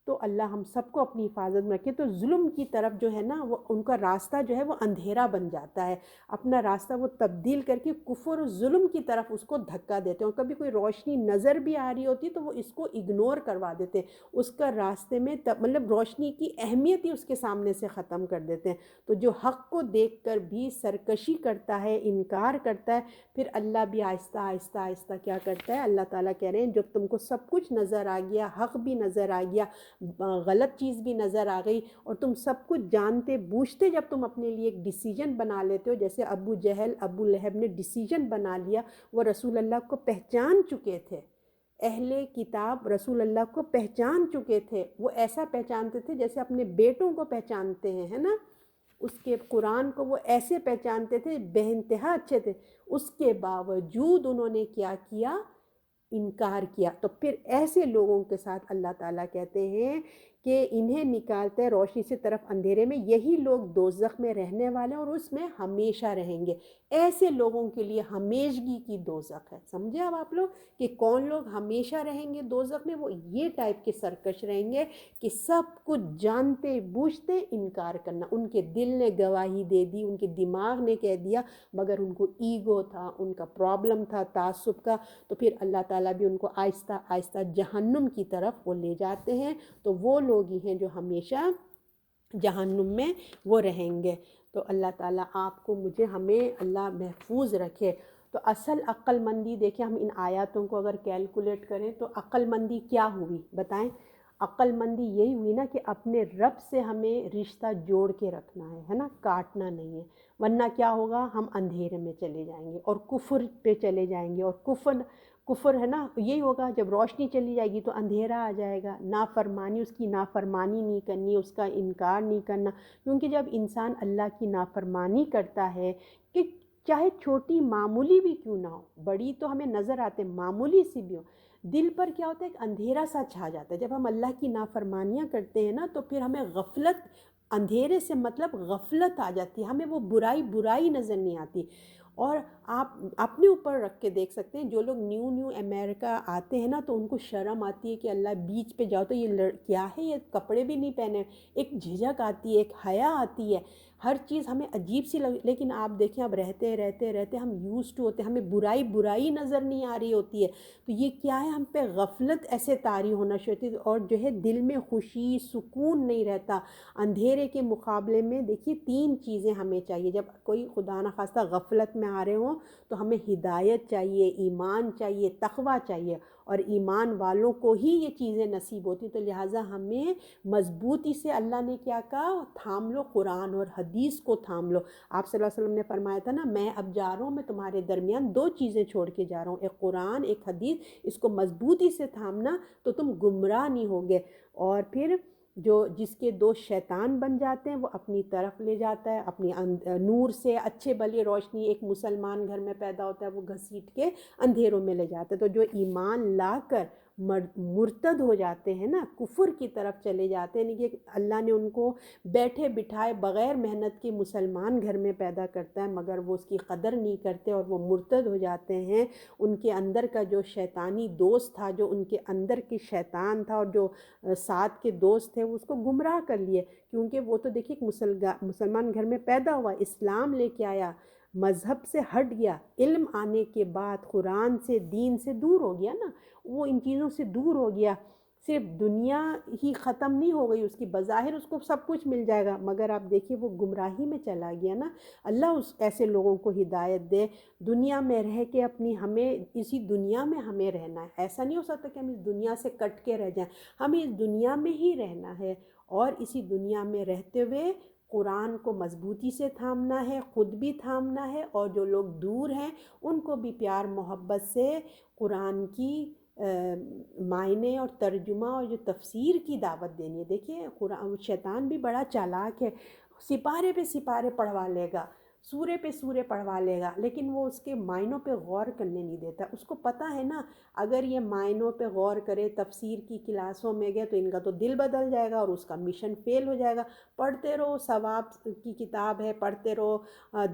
تو اللہ ہم سب کو اپنی حفاظت میں رکھے۔ تو ظلم کی طرف جو ہے نا، وہ ان کا راستہ جو ہے وہ اندھیرا بن جاتا ہے، اپنا راستہ وہ تبدیل کر کے کفر و ظلم کی طرف اس کو دھکا دیتے ہیں، اور کبھی کوئی روشنی نظر بھی آ رہی ہوتی ہے تو وہ اس کو اگنور کروا دیتے ہیں، اس کا راستے میں مطلب روشنی کی اہمیت ہی اس کے سامنے سے ختم کر دیتے ہیں۔ تو جو حق کو دیکھ کر بھی سرکشی کرتا ہے، انکار کرتا ہے، پھر اللہ بھی آہستہ آہستہ آہستہ کیا کرتا ہے، اللہ تعالیٰ کہہ رہے ہیں جب تم کو سب کچھ نظر آ گیا، حق بھی نظر آ گیا، غلط چیز بھی نظر آ گئی، اور تم سب کچھ جانتے بوجھتے جب تم اپنے لیے ایک ڈیسیجن بنا لیتے ہو، جیسے ابو جہل ابو لہب نے ڈیسیجن بنا لیا، وہ رسول اللہ کو پہچان چکے تھے، اہل کتاب رسول اللہ کو پہچان چکے تھے، وہ ایسا پہچانتے تھے جیسے اپنے بیٹوں کو پہچانتے ہیں، ہے نا، اس کے قرآن کو وہ ایسے پہچانتے تھے، بے انتہا اچھے تھے، اس کے باوجود انہوں نے کیا کیا، انکار کیا۔ تو پھر ایسے لوگوں کے ساتھ اللہ تعالیٰ کہتے ہیں کہ انہیں نکالتے ہیں روشنی سے طرف اندھیرے میں، یہی لوگ دوزخ میں رہنے والے ہیں اور اس میں ہمیشہ رہیں گے۔ ایسے لوگوں کے لیے ہمیشگی کی دوزخ ہے۔ سمجھے اب آپ لوگ کہ کون لوگ ہمیشہ رہیں گے دوزخ میں؟ وہ یہ ٹائپ کے سرکش رہیں گے کہ سب کچھ جانتے بوجھتے انکار کرنا، ان کے دل نے گواہی دے دی، ان کے دماغ نے کہہ دیا، مگر ان کو ایگو تھا، ان کا پرابلم تھا تعصب کا، تو پھر اللہ تعالیٰ بھی ان کو آہستہ آہستہ جہنم کی طرف وہ لے جاتے ہیں۔ تو وہ لوگ ہی ہیں جو ہمیشہ جہنم میں وہ رہیں گے۔ تو اللہ تعالیٰ آپ کو مجھے ہمیں اللہ محفوظ رکھے۔ تو اصل عقل مندی دیکھیں، ہم ان آیاتوں کو اگر کیلکولیٹ کریں تو عقل مندی کیا ہوئی بتائیں؟ عقل مندی یہی ہوئی نا کہ اپنے رب سے ہمیں رشتہ جوڑ کے رکھنا ہے نا، کاٹنا نہیں ہے، ورنہ کیا ہوگا، ہم اندھیرے میں چلے جائیں گے اور کفر پہ چلے جائیں گے، اور کفر ہے نا، یہی ہوگا جب روشنی چلی جائے گی تو اندھیرا آ جائے گا، نافرمانی، اس کی نافرمانی نہیں کرنی، اس کا انکار نہیں کرنا، کیونکہ جب انسان اللہ کی نافرمانی کرتا ہے، کہ چاہے چھوٹی معمولی بھی کیوں نہ ہو، بڑی تو ہمیں نظر آتے، معمولی سی بھی ہو، دل پر کیا ہوتا ہے، ایک اندھیرا سا چھا جاتا ہے۔ جب ہم اللہ کی نافرمانیاں کرتے ہیں نا تو پھر ہمیں غفلت، اندھیرے سے مطلب غفلت آ جاتی ہے، ہمیں وہ برائی نظر نہیں آتی۔ اور آپ اپنے اوپر رکھ کے دیکھ سکتے ہیں، جو لوگ نیو امریکہ آتے ہیں نا تو ان کو شرم آتی ہے کہ اللہ بیچ پہ جاؤ تو یہ کیا ہے، یہ کپڑے بھی نہیں پہنے، ایک جھجک آتی ہے، ایک حیا آتی ہے، ہر چیز ہمیں عجیب سی لیکن آپ دیکھیں اب رہتے ہم یوزڈ ٹو ہوتے ہیں، ہمیں برائی نظر نہیں آ رہی ہوتی ہے، تو یہ کیا ہے، ہم پہ غفلت ایسے طاری ہونا شروع ہوتی ہے، اور جو ہے دل میں خوشی سکون نہیں رہتا۔ اندھیرے کے مقابلے میں دیکھیے 3 چیزیں ہمیں چاہیے، جب کوئی خدا نخواستہ غفلت میں آ رہے ہوں تو ہمیں ہدایت چاہیے، ایمان چاہیے، تقویٰ چاہیے، اور ایمان والوں کو ہی یہ چیزیں نصیب ہوتی، تو لہٰذا ہمیں مضبوطی سے اللہ نے کیا کہا، تھام لو، قرآن اور حدیث کو تھام لو۔ آپ صلی اللہ علیہ وسلم نے فرمایا تھا نا، میں اب جا رہا ہوں، میں تمہارے درمیان 2 چیزیں چھوڑ کے جا رہا ہوں، ایک قرآن ایک حدیث، اس کو مضبوطی سے تھامنا تو تم گمراہ نہیں ہوگے۔ اور پھر جو جس کے دوست شیطان بن جاتے ہیں وہ اپنی طرف لے جاتا ہے، اپنی نور سے اچھے بھلی روشنی ایک مسلمان گھر میں پیدا ہوتا ہے وہ گھسیٹ کے اندھیروں میں لے جاتا ہے۔ تو جو ایمان لا کر مرتد ہو جاتے ہیں نا، کفر کی طرف چلے جاتے ہیں، یعنی کہ اللہ نے ان کو بیٹھے بٹھائے بغیر محنت کے مسلمان گھر میں پیدا کرتا ہے، مگر وہ اس کی قدر نہیں کرتے اور وہ مرتد ہو جاتے ہیں۔ ان کے اندر کا جو شیطانی دوست تھا، جو ان کے اندر کی شیطان تھا اور جو ساتھ کے دوست تھے، وہ اس کو گمراہ کر لیے، کیونکہ وہ تو دیکھیے ایک مسلمان گھر میں پیدا ہوا، اسلام لے کے آیا، مذہب سے ہٹ گیا، علم آنے کے بعد قرآن سے دین سے دور ہو گیا نا، وہ ان چیزوں سے دور ہو گیا۔ صرف دنیا ہی ختم نہیں ہو گئی اس کی، بظاہر اس کو سب کچھ مل جائے گا، مگر آپ دیکھیے وہ گمراہی میں چلا گیا نا۔ اللہ اس ایسے لوگوں کو ہدایت دے، دنیا میں رہ کے اپنی، ہمیں اسی دنیا میں ہمیں رہنا ہے، ایسا نہیں ہو سکتا کہ ہم اس دنیا سے کٹ کے رہ جائیں، ہمیں اس دنیا میں ہی رہنا ہے، اور اسی دنیا میں رہتے ہوئے قرآن کو مضبوطی سے تھامنا ہے، خود بھی تھامنا ہے، اور جو لوگ دور ہیں ان کو بھی پیار محبت سے قرآن کی معنی اور ترجمہ اور جو تفسیر کی دعوت دینی ہے۔ دیکھیے قرآن، شیطان بھی بڑا چالاک ہے، سپارے پہ سپارے پڑھوا لے گا، سورے پہ سورے پڑھوا لے گا، لیکن وہ اس کے معنوں پہ غور کرنے نہیں دیتا۔ اس کو پتہ ہے نا، اگر یہ معنوں پہ غور کرے، تفسیر کی کلاسوں میں گئے تو ان کا تو دل بدل جائے گا اور اس کا مشن فیل ہو جائے گا۔ پڑھتے رہو، ثواب کی کتاب ہے، پڑھتے رہو،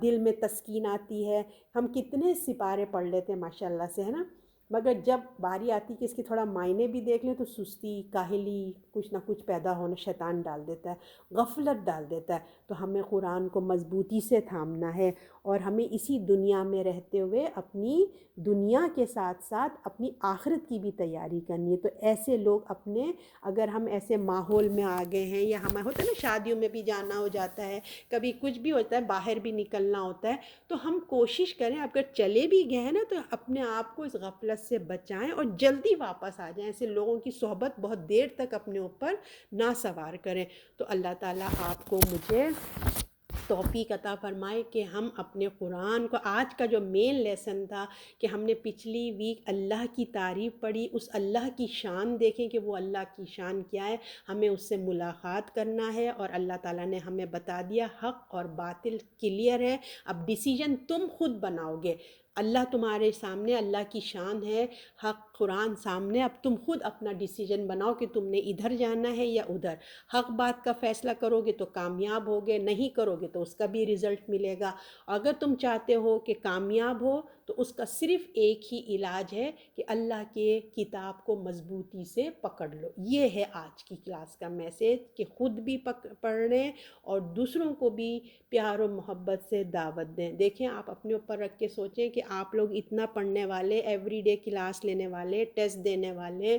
دل میں تسکین آتی ہے۔ ہم کتنے سپارے پڑھ لیتے ہیں ماشاء اللہ سے، ہے نا، مگر جب باری آتی کہ اس کی تھوڑا معنی بھی دیکھ لیں تو سستی، کاہلی، کچھ نہ کچھ پیدا ہونا شیطان ڈال دیتا ہے، غفلت ڈال دیتا ہے۔ تو ہمیں قرآن کو مضبوطی سے تھامنا ہے، اور ہمیں اسی دنیا میں رہتے ہوئے اپنی دنیا کے ساتھ ساتھ اپنی آخرت کی بھی تیاری کرنی ہے۔ تو ایسے لوگ اپنے، اگر ہم ایسے ماحول میں آ گئے ہیں، یا ہمیں ہوتا ہے نا شادیوں میں بھی جانا ہو جاتا ہے، کبھی کچھ بھی ہوتا ہے، باہر بھی نکلنا ہوتا ہے، تو ہم کوشش کریں اگر چلے بھی گئے ہیں نا تو اپنے آپ کو اس غفلت سے بچائیں اور جلدی واپس آ جائیں۔ ایسے لوگوں کی صحبت بہت دیر تک اپنے اوپر نہ سوار کریں۔ تو اللہ تعالیٰ آپ کو مجھے توفیق عطا فرمائے کہ ہم اپنے قرآن کو، آج کا جو مین لیسن تھا کہ ہم نے پچھلی ویک اللہ کی تعریف پڑھی، اس اللہ کی شان دیکھیں کہ وہ اللہ کی شان کیا ہے، ہمیں اس سے ملاقات کرنا ہے، اور اللہ تعالیٰ نے ہمیں بتا دیا حق اور باطل کلیئر ہے، اب ڈیسیجن تم خود بناؤ گے۔ اللہ تمہارے سامنے، اللہ کی شان ہے، حق قرآن سامنے، اب تم خود اپنا ڈیسیجن بناؤ کہ تم نے ادھر جانا ہے یا ادھر۔ حق بات کا فیصلہ کرو گے تو کامیاب ہوگے، نہیں کرو گے تو اس کا بھی رزلٹ ملے گا۔ اگر تم چاہتے ہو کہ کامیاب ہو تو اس کا صرف ایک ہی علاج ہے کہ اللہ کے کتاب کو مضبوطی سے پکڑ لو۔ یہ ہے آج کی کلاس کا میسیج کہ خود بھی پڑھ لیں اور دوسروں کو بھی پیار و محبت سے دعوت دیں۔ دیکھیں آپ اپنے اوپر رکھ کے سوچیں کہ آپ لوگ اتنا پڑھنے والے، ایوری ڈے کلاس لینے والے، ٹیسٹ دینے والے،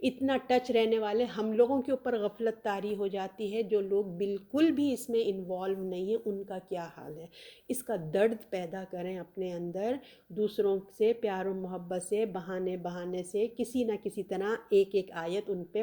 اتنا ٹچ رہنے والے، ہم لوگوں کے اوپر غفلت طاری ہو جاتی ہے۔ جو لوگ بالکل بھی اس میں انوالو نہیں ہیں ان کا کیا حال ہے؟ اس کا درد پیدا کریں اپنے اندر، دوسروں سے پیار و محبت سے، بہانے سے، کسی نہ کسی طرح ایک ایک آیت ان پہ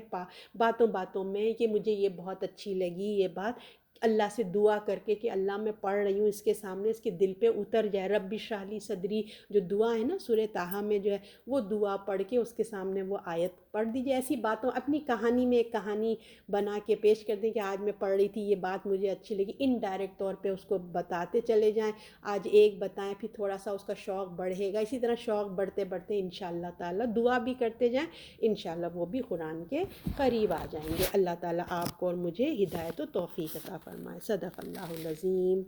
باتوں باتوں میں کہ مجھے یہ بہت اچھی لگی یہ بات، اللہ سے دعا کر کے کہ اللہ میں پڑھ رہی ہوں، اس کے سامنے اس کے دل پہ اتر جائے۔ رب اشرح لی صدری جو دعا ہے نا سورہ طٰہٰ میں جو ہے، وہ دعا پڑھ کے اس کے سامنے وہ آیت پڑھ دیجیے۔ ایسی باتوں، اپنی کہانی میں ایک کہانی بنا کے پیش کر دیں کہ آج میں پڑھ رہی تھی یہ بات مجھے اچھی لگی، انڈائریکٹ طور پہ اس کو بتاتے چلے جائیں، آج ایک بتائیں پھر تھوڑا سا اس کا شوق بڑھے گا، اسی طرح شوق بڑھتے بڑھتے انشاءاللہ تعالیٰ دعا بھی کرتے جائیں، انشاءاللہ وہ بھی قرآن کے قریب آ جائیں گے۔ اللہ تعالیٰ آپ کو اور مجھے ہدایت و توفیق عطا فرمائے۔ صدق اللہ العظیم۔